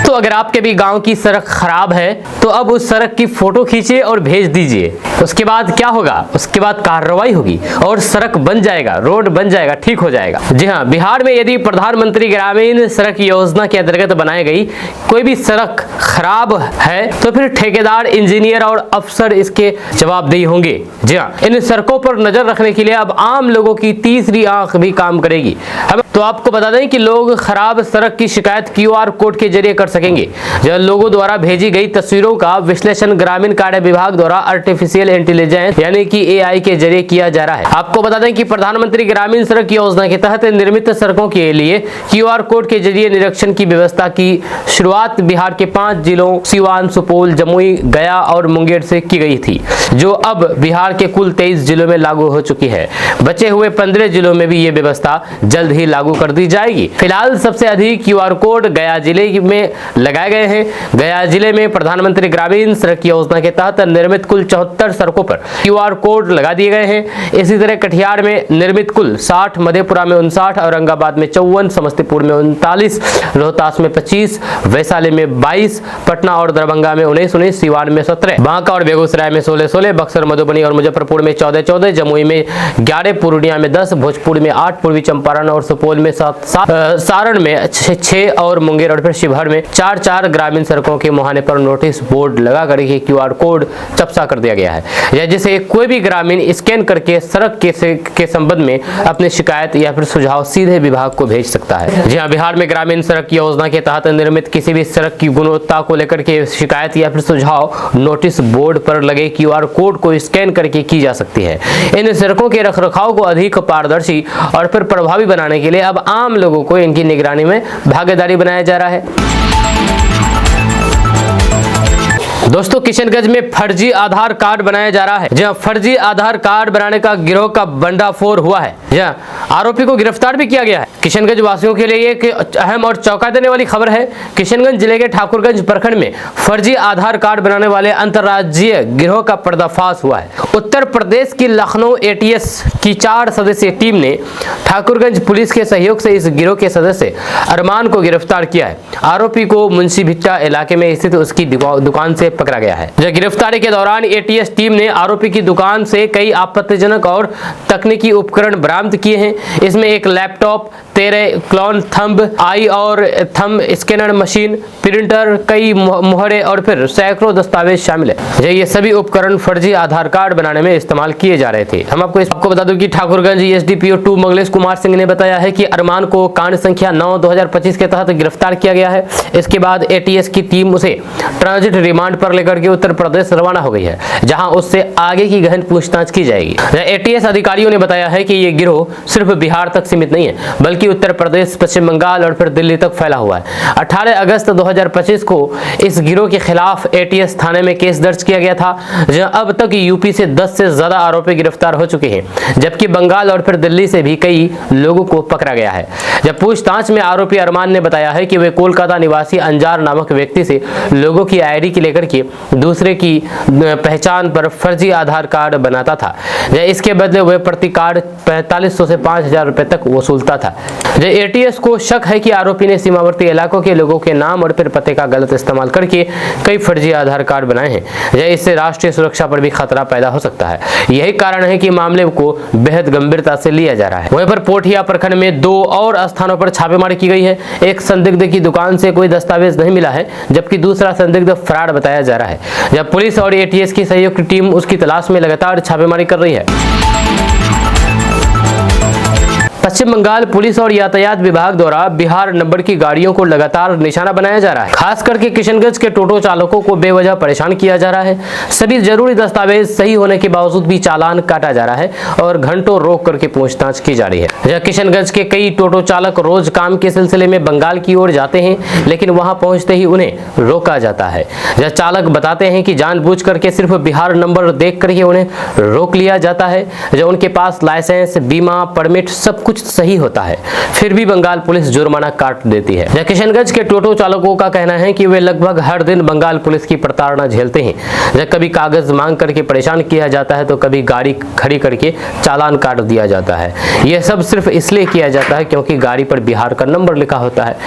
तो अगर आपके भी गांव की सड़क खराब है तो अब उस सड़क की फोटो खींचिए और भेज दीजिए। उसके बाद क्या होगा? उसके बाद कार्रवाई होगी और सड़क बन जाएगा, रोड बन जाएगा, ठीक हो जाएगा। जी हाँ, बिहार में यदि प्रधानमंत्री ग्रामीण सड़क योजना के अंतर्गत बनाई गई कोई भी सड़क खराब है तो फिर ठेकेदार, इंजीनियर और अफसर इसके जवाबदेही होंगे। जी हाँ, इन सड़कों पर नजर रखने के लिए अब आम लोगों की तीसरी आंख भी काम करेगी। अब तो आपको बता दें कि लोग खराब सड़क की शिकायत QR कोड के जरिए कर सकेंगे। जब लोगों द्वारा भेजी गई तस्वीरों का विश्लेषण ग्रामीण कार्य विभाग द्वारा आर्टिफिशियल इंटेलिजेंस यानी कि AI के जरिए किया जा रहा है। आपको बता दें कि प्रधानमंत्री ग्रामीण सड़क योजना के तहत निर्मित सड़कों के लिए QR कोड के जरिए निरीक्षण की व्यवस्था की शुरुआत बिहार के 5 जिलों सीवान, सुपौल, जमुई, गया और मुंगेर से की गई थी, जो अब बिहार के कुल 23 जिलों में लागू हो चुकी है। बचे हुए 15 जिलों में भी ये व्यवस्था जल्द ही लागू कर दी जाएगी। फिलहाल सबसे अधिक QR कोड गया जिले में लगाए गए हैं। गया जिले में प्रधानमंत्री ग्रामीण सड़क योजना के तहत निर्मित कुल 74 सड़कों पर QR कोड लगा दिए गए हैं। इसी तरह कटिहार में निर्मित कुल 60, मधेपुरा में 59, औरंगाबाद में 54, समस्तीपुर में 39, रोहतास में 25, वैशाली में 22, पटना और दरभंगा में 19, सीवान में 17, बांका और बेगूसराय में 16, बक्सर, मधुबनी और मुजफ्फरपुर में 14, जमुई में 11, पूर्णिया में 10, भोजपुर में 8, पूर्वी चंपारण और सुपौल में 7, सारण में 6 और मुंगेर और फिर शिवहर में 4 ग्रामीण सड़कों के मुहाने पर नोटिस बोर्ड लगा करके QR कोड चपसा कर दिया गया है, जिसे कोई भी ग्रामीण स्कैन करके सड़क के संबंध में अपनी शिकायत या फिर सुझाव सीधे विभाग को भेज सकता है। जी हाँ, बिहार में ग्रामीण सड़क योजना के तहत निर्मित किसी भी सड़क की गुणवत्ता को लेकर के शिकायत या फिर सुझाव नोटिस बोर्ड पर लगे QR कोड को स्कैन करके की जा सकती है। इन सड़कों के रखरखाव को अधिक पारदर्शी और फिर प्रभावी बनाने के लिए अब आम लोगों को इनकी निगरानी में भागीदारी बनाया जा रहा है। दोस्तों, किशनगंज में फर्जी आधार कार्ड बनाया जा रहा है। जहां फर्जी आधार कार्ड बनाने का गिरोह का भंडाफोड़ हुआ है, जहां आरोपी को गिरफ्तार भी किया गया है। किशनगंज वासियों के लिए एक अहम और चौंका देने वाली खबर है। किशनगंज जिले के ठाकुरगंज प्रखंड में फर्जी आधार कार्ड बनाने वाले अंतर्राज्यीय गिरोह का पर्दाफाश हुआ है। उत्तर प्रदेश की लखनऊ ATS की 4 सदस्यीय टीम ने ठाकुरगंज पुलिस के सहयोग से इस गिरोह के सदस्य अरमान को गिरफ्तार किया है। आरोपी को मुंशी भिट्टा इलाके में स्थित उसकी दुकान से पकड़ा गया है। जब गिरफ्तारी के दौरान ATS टीम ने आरोपी की दुकान से कई आपत्तिजनक और तकनीकी उपकरण बरामद किए हैं। इसमें एक लैपटॉप, 13 क्लोन थंब आई और थंब स्कैनर मशीन, प्रिंटर, कई मुहरे और फिर सैकड़ों दस्तावेज शामिल है। ये सभी उपकरण फर्जी आधार कार्ड बनाने में इस्तेमाल किए जा रहे थे। हम आपको बता दूं कि ठाकुरगंज SDPO 2 मंगलेश कुमार सिंह ने बताया है कि अरमान को कांड संख्या 9/2025 के तहत गिरफ्तार किया गया है। इसके बाद ATS की टीम उसे ट्रांजिट रिमांड पर लेकर के उत्तर प्रदेश रवाना हो गई है, जहां उससे आगे की गहन पूछताछ की जाएगी। ATS अधिकारियों ने बताया है कि ये गिरोह सिर्फ बिहार तक सीमित नहीं है, बल्कि उत्तर प्रदेश, पश्चिम बंगाल और फिर दिल्ली तक फैला हुआ है। 18 अगस्त 2025 को इस गिरोह के खिलाफ ATS थाने में केस दर्ज किया गया था, जहां अब तक यूपी से 10 से ज्यादा आरोपी गिरफ्तार हो चुके हैं, जबकि बंगाल और फिर दिल्ली से भी कई लोगों को पकड़ा गया है। जब पूछताछ में आरोपी अरमान ने बताया है कि वे कोलकाता निवासी अंजार नामक व्यक्ति से लोगों की ID की लेकर के दूसरे की पहचान पर फर्जी आधार कार्ड बनाता था। इसके बदले वह प्रति कार्ड 4500 से 5000 रुपए तक वसूलता था। ATS को शक है कि आरोपी ने सीमावर्ती इलाकों के लोगों के नाम और फिर पते का गलत इस्तेमाल करके कई फर्जी आधार कार्ड बनाए हैं। इससे राष्ट्रीय सुरक्षा पर भी खतरा पैदा हो सकता है। यही कारण है कि मामले को बेहद गंभीरता से लिया जा रहा है। वहीं पर पोठिया प्रखंड में 2 और स्थानों पर छापेमारी की गई है। एक संदिग्ध की दुकान से कोई दस्तावेज नहीं मिला है, जबकि दूसरा संदिग्ध फरार बताया जा रहा है। जब पुलिस और ATS की संयुक्त टीम उसकी तलाश में लगातार छापेमारी कर रही है। पश्चिम बंगाल पुलिस और यातायात विभाग द्वारा बिहार नंबर की गाड़ियों को लगातार निशाना बनाया जा रहा है। खास करके किशनगंज के टोटो चालकों को बेवजह परेशान किया जा रहा है। सभी जरूरी दस्तावेज सही होने के बावजूद भी चालान काटा जा रहा है और घंटों रोक करके पूछताछ की जा रही है। किशनगंज के कई टोटो चालक रोज काम के सिलसिले में बंगाल की ओर जाते हैं, लेकिन वहां पहुंचते ही उन्हें रोका जाता है। चालक बताते हैं कि जानबूझ करके सिर्फ बिहार नंबर देख करके उन्हें रोक लिया जाता है। जब उनके पास लाइसेंस, बीमा, परमिट सब कुछ सही होता है, फिर भी बंगाल पुलिस जुर्माना काट देती है। किशनगंज के टोटो चालकों का कहना है कि वे लगभग हर दिन बंगाल पुलिस की प्रताड़ना झेलते हैं। जब कभी कागज मांग करके परेशान किया जाता है, तो कभी गाड़ी खड़ी करके चालान काट दिया जाता है। यह सब सिर्फ इसलिए किया जाता है क्योंकि गाड़ी पर बिहार का नंबर लिखा होता है।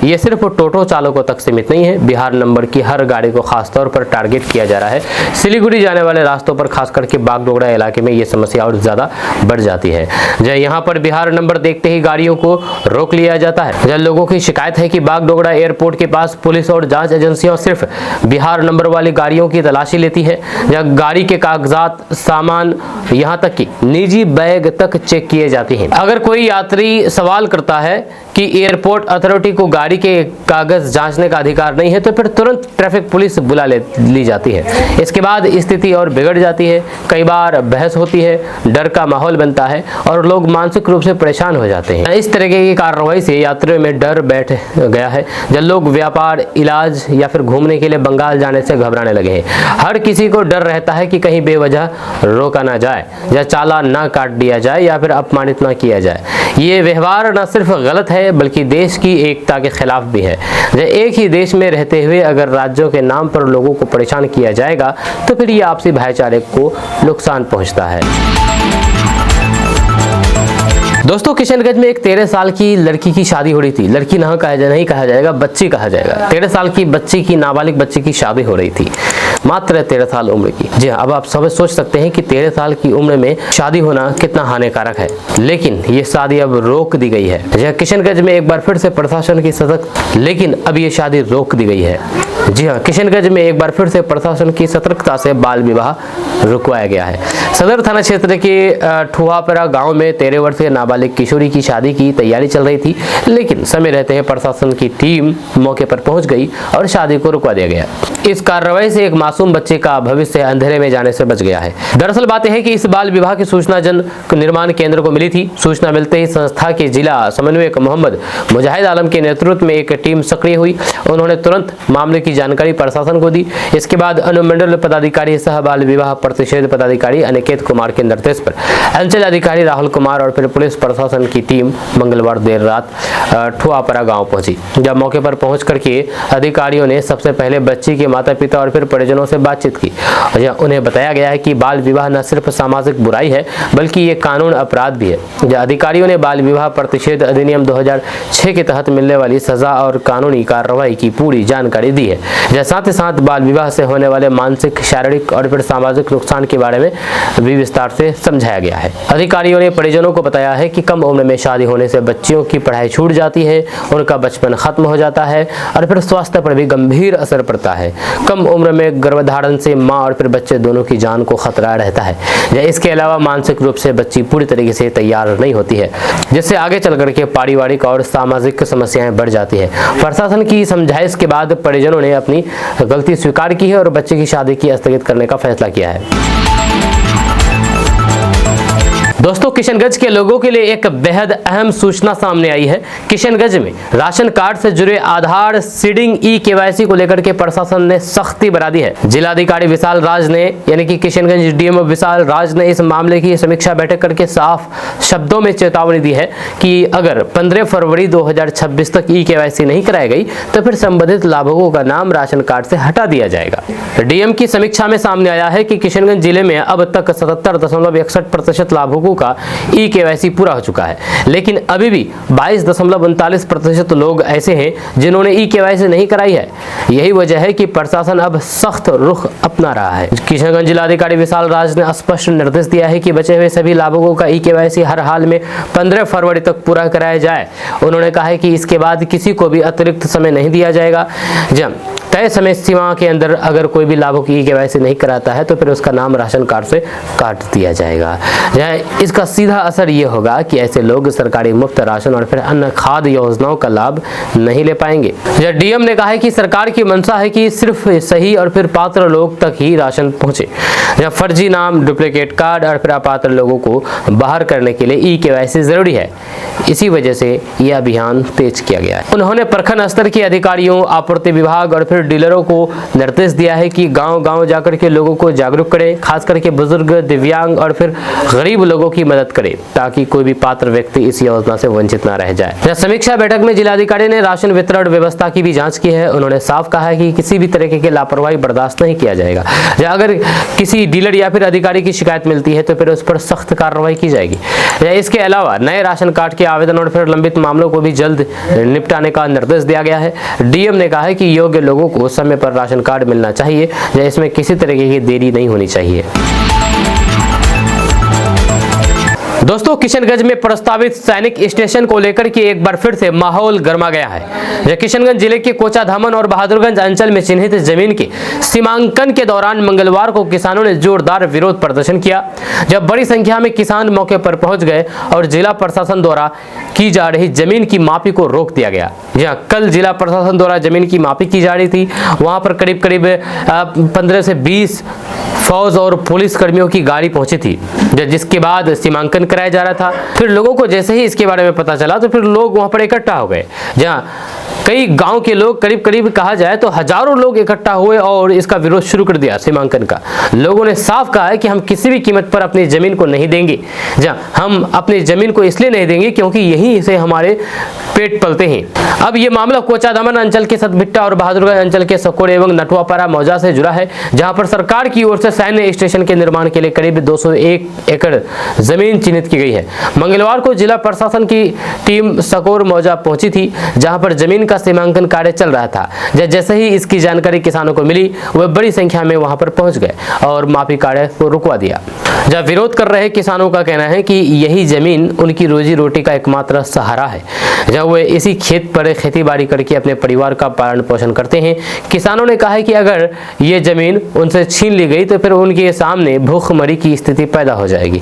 ये सिर्फ टोटो चालकों तक सीमित नहीं है, बिहार नंबर की हर गाड़ी को खासतौर पर टारगेट किया जा रहा है। सिलीगुड़ी जाने वाले रास्तों पर खास करके बागडोगरा इलाके में ये समस्या और ज्यादा बढ़ जाती है। यहाँ पर बिहार नंबर देखते ही गाड़ियों को रोक लिया जाता है। लोगों की शिकायत है कि बागडोगरा एयरपोर्ट के पास पुलिस और जांच एजेंसियां सिर्फ बिहार नंबर वाली गाड़ियों की तलाशी लेती है। गाड़ी के कागजात, सामान, यहां तक कि निजी बैग तक चेक किए जाते हैं। अगर कोई यात्री सवाल करता है कि एयरपोर्ट अथॉरिटी को गाड़ी के कागज जांचने का अधिकार नहीं है, तो फिर तुरंत ट्रैफिक पुलिस बुला ली जाती है। इसके बाद स्थिति और बिगड़ जाती है। कई बार बहस होती है, डर का माहौल बनता है और लोग मानसिक रूप से परेशान हो जाते हैं। इस तरह की कार्रवाई से यात्रियों में डर बैठ गया है। जब लोग व्यापार, इलाज या फिर घूमने के लिए बंगाल जाने से घबराने लगे हैं। हर किसी को डर रहता है कि कहीं बेवजह रोका ना जाए, या चालान ना काट दिया जाए, या फिर अपमानित ना किया जाए। ये व्यवहार न सिर्फ गलत है बल्कि देश की एकता के खिलाफ भी है। एक ही देश में रहते हुए अगर राज्यों के नाम पर लोगों को परेशान किया जाएगा, तो फिर ये आपसी भाईचारे को नुकसान पहुंचता है। दोस्तों, किशनगंज में एक 13 साल की लड़की की शादी हो रही थी। लड़की नहीं कहा जाएगा, बच्ची कहा जाएगा। 13 साल की बच्ची की, नाबालिग बच्ची की शादी हो रही थी। मात्र 13 साल उम्र की। जी हाँ, अब आप सब सोच सकते हैं कि 13 साल की उम्र में शादी होना कितना हानिकारक है, लेकिन ये शादी अब रोक दी गई है। जी हाँ, किशनगंज में एक बार फिर से प्रशासन की सतर्क, लेकिन अब ये शादी रोक दी गई है। जी हाँ, किशनगंज में एक बार फिर से प्रशासन की सतर्कता से बाल विवाह रुकवाया गया है। सदर थाना क्षेत्र के ठुहापरा गांव में 13 वर्षीय नाबालिग किशोरी की शादी की तैयारी चल रही थी, लेकिन समय रहते हैं प्रशासन की टीम मौके पर पहुंच गई और शादी को रुकवा दिया गया। इस कार्रवाई से एक मासूम बच्चे का भविष्य अंधेरे में जाने से बच गया है। दरअसल बात है कि इस बाल विवाह की सूचना जन निर्माण केंद्र को मिली थी। सूचना मिलते ही संस्था के जिला समन्वयक मोहम्मद मुजाहिद आलम के नेतृत्व में एक टीम सक्रिय हुई। उन्होंने तुरंत मामले की जानकारी प्रशासन को दी। इसके बाद अनुमंडल पदाधिकारी सह बाल विवाह प्रतिषेध पदाधिकारी अनिकेत कुमार के निर्देश पर अंचल अधिकारी राहुल कुमार और फिर पुलिस प्रशासन की टीम मंगलवार देर रात ठुहापरा गांव पहुंची। जब मौके पर पहुंच करके अधिकारियों ने सबसे पहले बच्ची के माता पिता और फिर परिजनों से बातचीत की। उन्हें बताया गया है कि बाल विवाह न सिर्फ सामाजिक बुराई है बल्कि ये कानून अपराध भी है। अधिकारियों ने बाल विवाह प्रतिषेध अधिनियम 2006 के तहत मिलने वाली सजा और कानूनी कार्रवाई की पूरी जानकारी दी है। साथ ही साथ बाल विवाह से होने वाले मानसिक, शारीरिक और फिर सामाजिक नुकसान के बारे में भी विस्तार से समझाया गया है। अधिकारियों ने परिजनों को बताया है कि कम उम्र में शादी होने से बच्चियों की पढ़ाई छूट जाती है, उनका बचपन खत्म हो जाता है और फिर स्वास्थ्य पर भी गंभीर असर पड़ता है। कम उम्र में गर्भधारण से माँ और फिर बच्चे दोनों की जान को खतरा रहता है। इसके अलावा मानसिक रूप से बच्ची पूरी तरीके से तैयार नहीं होती है, जिससे आगे चल करके पारिवारिक और सामाजिक समस्याएं बढ़ जाती है। प्रशासन की समझाइश के बाद परिजनों ने अपनी गलती स्वीकार की है और बच्चे की शादी की स्थगित करने का फैसला किया है। दोस्तों, किशनगंज के लोगों के लिए एक बेहद अहम सूचना सामने आई है। किशनगंज में राशन कार्ड से जुड़े आधार सीडिंग ई-केवाईसी को लेकर के प्रशासन ने सख्ती बढ़ा दी है। जिलाधिकारी विशाल राज ने यानी कि किशनगंज डीएम विशाल राज ने इस मामले की समीक्षा बैठक करके साफ शब्दों में चेतावनी दी है कि अगर 15 फरवरी 2026 तक ई-केवाईसी नहीं कराई गई तो फिर संबंधित लाभुकों का नाम राशन कार्ड से हटा दिया जाएगा। डीएम की समीक्षा में सामने आया है कि किशनगंज जिले में अब तक 77.61% लाभुकों का ई-केवाईसी पूरा हो चुका है, लेकिन अभी भी 22.39% लोग ऐसे हैं जिन्होंने ई-केवाईसी नहीं कराई है। यही वजह है कि प्रशासन अब सख्त रुख अपना रहा है। किशनगंज जिलाधिकारी विशाल राज ने स्पष्ट निर्देश दिया है कि बचे हुए सभी लाभुकों का ई-केवाईसी हर हाल में 15 फरवरी तक पूरा कराया जाए। उन्होंने कहा है कि इसके बाद किसी को भी अतिरिक्त समय नहीं दिया जाएगा। जब तय समय सीमा के अंदर अगर कोई भी लाभुक ई-केवाईसी नहीं कराता है तो फिर उसका नाम राशन कार्ड से काट दिया जाएगा। इसका सीधा असर ये होगा कि ऐसे लोग सरकारी मुफ्त राशन और फिर अन्य खाद्य योजनाओं का लाभ नहीं ले पाएंगे। डीएम ने कहा है कि सरकार की मंशा है कि सिर्फ सही और फिर पात्र लोग तक ही राशन पहुंचे। फर्जी नाम, डुप्लीकेट कार्ड और फिर अपात्र लोगों को बाहर करने के लिए ई-केवाईसी जरूरी है। इसी वजह से यह अभियान तेज किया गया है। उन्होंने प्रखंड स्तर के अधिकारियों, आपूर्ति विभाग और फिर डीलरों को निर्देश दिया है कि गांव-गांव जाकर के लोगों को जागरूक करें, खास करके बुजुर्ग, दिव्यांग और फिर गरीब लोगों की मदद करें ताकि कोई भी पात्र व्यक्ति इस योजना से वंचित न रह जाए। समीक्षा बैठक में जिलाधिकारी ने राशन वितरण व्यवस्था की भी जांच की है। उन्होंने साफ कहा है कि किसी भी तरह की लापरवाही बर्दाश्त नहीं किया जाएगा। अगर किसी डीलर या फिर अधिकारी की शिकायत मिलती है तो फिर उस पर सख्त कार्रवाई की जाएगी। इसके अलावा नए राशन कार्ड के आवेदन और फिर लंबित मामलों को भी जल्द निपटाने का निर्देश दिया गया है। डीएम ने कहा है कि योग्य लोगों को समय पर राशन कार्ड मिलना चाहिए, इसमें किसी तरह की देरी नहीं होनी चाहिए। दोस्तों, किशनगंज में प्रस्तावित सैनिक स्टेशन को लेकर के एक बार फिर से माहौल गर्मा गया है। किशनगंज जिले के कोचाधामन और बहादुरगंज अंचल में चिन्हित जमीन के सीमांकन के दौरान मंगलवार को किसानों ने जोरदार विरोध प्रदर्शन किया। जब बड़ी संख्या में किसान मौके पर पहुंच गए और जिला प्रशासन द्वारा की जा रही जमीन की मापी को रोक दिया गया। कल जिला प्रशासन द्वारा जमीन की मापी की जा रही थी। वहां पर करीब 15 से 20 फौज और पुलिस कर्मियों की गाड़ी पहुंची थी, जिसके बाद सीमांकन कराया जा रहा था। फिर लोगों को जैसे ही इसके बारे में पता चला तो फिर लोग वहां पर इकट्ठा हो गए। जहां कई गांव के लोग करीब कहा जाए तो हजारों लोग इकट्ठा हुए और इसका विरोध शुरू कर दिया सीमांकन का। लोगों ने साफ कहा है कि हम किसी भी कीमत पर अपनी जमीन को नहीं देंगे। हम अपनी जमीन को इसलिए नहीं देंगे क्योंकि यहीं से हमारे पेट पलते हैं। अब ये मामला कोचाधामन अंचल के सतभिट्टा और बहादुरगंज अंचल के सकोड़ एवं नटुआपारा मौजा से जुड़ा है, जहां पर सरकार की ओर से सैन्य स्टेशन के निर्माण के लिए करीब 201 एकड़ जमीन चिन्हित की गई है। मंगलवार को जिला प्रशासन की टीम सकोर मौजा पहुंची थी, जहां पर जमीन का सीमांकन कार्य चल रहा था। जैसे ही इसकी जानकारी किसानों को मिली, वे बड़ी संख्या में वहां पर पहुंच गए और मापी कार्य को रुकवा दिया। जब विरोध कर रहे किसानों का कहना है कि यही जमीन उनकी रोजी रोटी का एकमात्र सहारा है, जब वे इसी खेत पर खेती-बाड़ी करके अपने परिवार का पालन पोषण करते हैं। किसानों ने कहा है कि अगर ये जमीन उनसे छीन ली गई तो फिर उनके सामने भूखमरी की स्थिति पैदा हो जाएगी।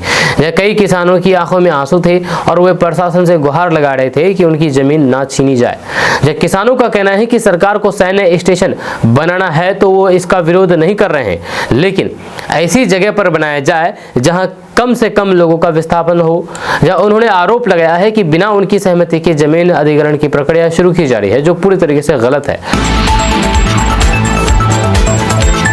कई किसानों की आंखों में आंसू थे और वे प्रशासन से गुहार लगा रहे थे कि उनकी जमीन ना छीनी जाए। किसानों का कहना है कि सरकार को सैन्य स्टेशन बनाना है तो वो इसका विरोध नहीं कर रहे हैं, लेकिन ऐसी जगह पर बनाया जाए जहां कम से कम लोगों का विस्थापन हो। उन्होंने आरोप लगाया है कि बिना उनकी सहमति के जमीन अधिग्रहण की प्रक्रिया शुरू की जा रही है, जो पूरी तरीके से गलत है।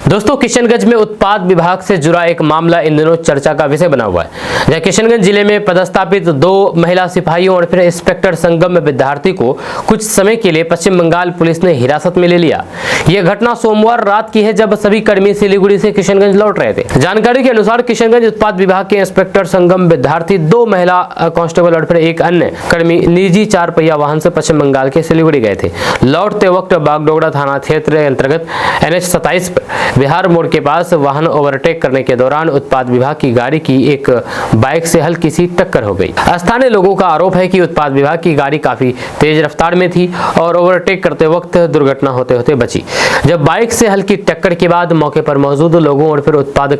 दोस्तों, किशनगंज में उत्पाद विभाग से जुड़ा एक मामला इन दिनों चर्चा का विषय बना हुआ है। किशनगंज जिले में पदस्थापित 2 महिला सिपाहियों और फिर इंस्पेक्टर संगम विद्यार्थी को कुछ समय के लिए पश्चिम बंगाल पुलिस ने हिरासत में ले लिया। यह घटना सोमवार रात की है, जब सभी कर्मी सिलीगुड़ी से किशनगंज लौट रहे थे। जानकारी के अनुसार किशनगंज उत्पाद विभाग के इंस्पेक्टर संगम विद्यार्थी, 2 महिला कांस्टेबल और फिर एक अन्य कर्मी निजी 4 पहिया वाहन से पश्चिम बंगाल के सिलीगुड़ी गए थे। लौटते वक्त बागडोगरा थाना क्षेत्र अंतर्गत NH 27 पर बिहार मोड़ के पास वाहन ओवरटेक करने के दौरान उत्पाद विभाग की गाड़ी की एक बाइक से हल्की सी टक्कर हो गई। स्थानीय लोगों का आरोप है कि उत्पाद विभाग की गाड़ी काफी तेज रफ्तार में थी और ओवरटेक करते वक्त दुर्घटना होते होते बची। जब बाइक से हल्की टक्कर के बाद मौके पर मौजूद लोगों और फिर उत्पाद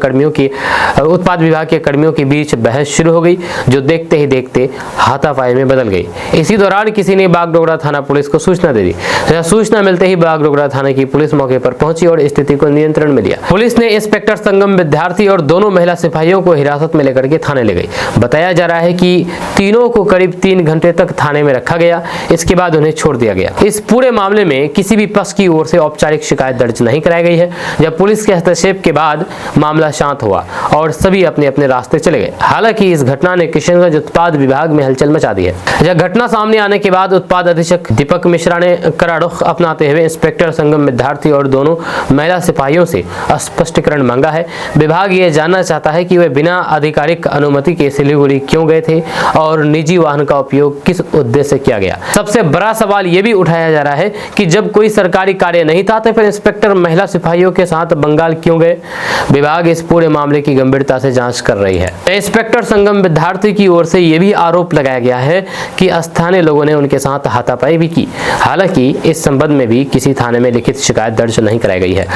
विभाग के कर्मियों के बीच बहस शुरू हो गई, जो देखते ही देखते हाथापाई में बदल गई। इसी दौरान किसी ने बागडोगरा थाना पुलिस को सूचना दे दी। सूचना मिलते ही बागडोगरा थाना की पुलिस मौके पर पहुंची और स्थिति को नियंत्रण में लिया। पुलिस ने इंस्पेक्टर संगम विद्यार्थी और दोनों महिला सिपाहियों को हिरासत में लेकर के थाने ले गई। बताया जा रहा है कि तीनों को करीब 3 घंटे तक थाने में रखा गया, इसके बाद उन्हें छोड़ दिया गया। इस पूरे मामले में किसी भी पक्ष की ओर से औपचारिक शिकायत दर्ज नहीं कराई गई है। जब पुलिस के हस्तक्षेप के बाद मामला शांत हुआ और सभी अपने अपने रास्ते चले गए। हालांकि इस घटना ने किशनगंज उत्पाद विभाग में हलचल मचा दी है। जब घटना सामने आने के बाद उत्पाद अधीक्षक दीपक मिश्रा ने कड़ा रुख अपनाते हुए इंस्पेक्टर संगम विद्यार्थी और दोनों महिला सिपाहियों से स्पष्टीकरण मांगा है। विभाग ये जानना चाहता है कि वे बिना आधिकारिक अनुमति के सिलीगुड़ी क्यों गए थे और निजी वाहन का उपयोग किस उद्देश्य से किया गया। सबसे बड़ा सवाल ये भी उठाया जा रहा है कि जब कोई सरकारी कार्य नहीं था तो फिर इंस्पेक्टर महिला सिपाहियों के साथ बंगाल क्यों गए। विभाग इस पूरे मामले की गंभीरता से जांच कर रही है। इंस्पेक्टर संगम विद्यार्थी की ओर से यह भी आरोप लगाया गया है कि स्थानीय लोगों ने उनके साथ हाथापाई भी की। हालांकि इस संबंध में भी किसी थाने में लिखित शिकायत दर्ज नहीं कराई गई है।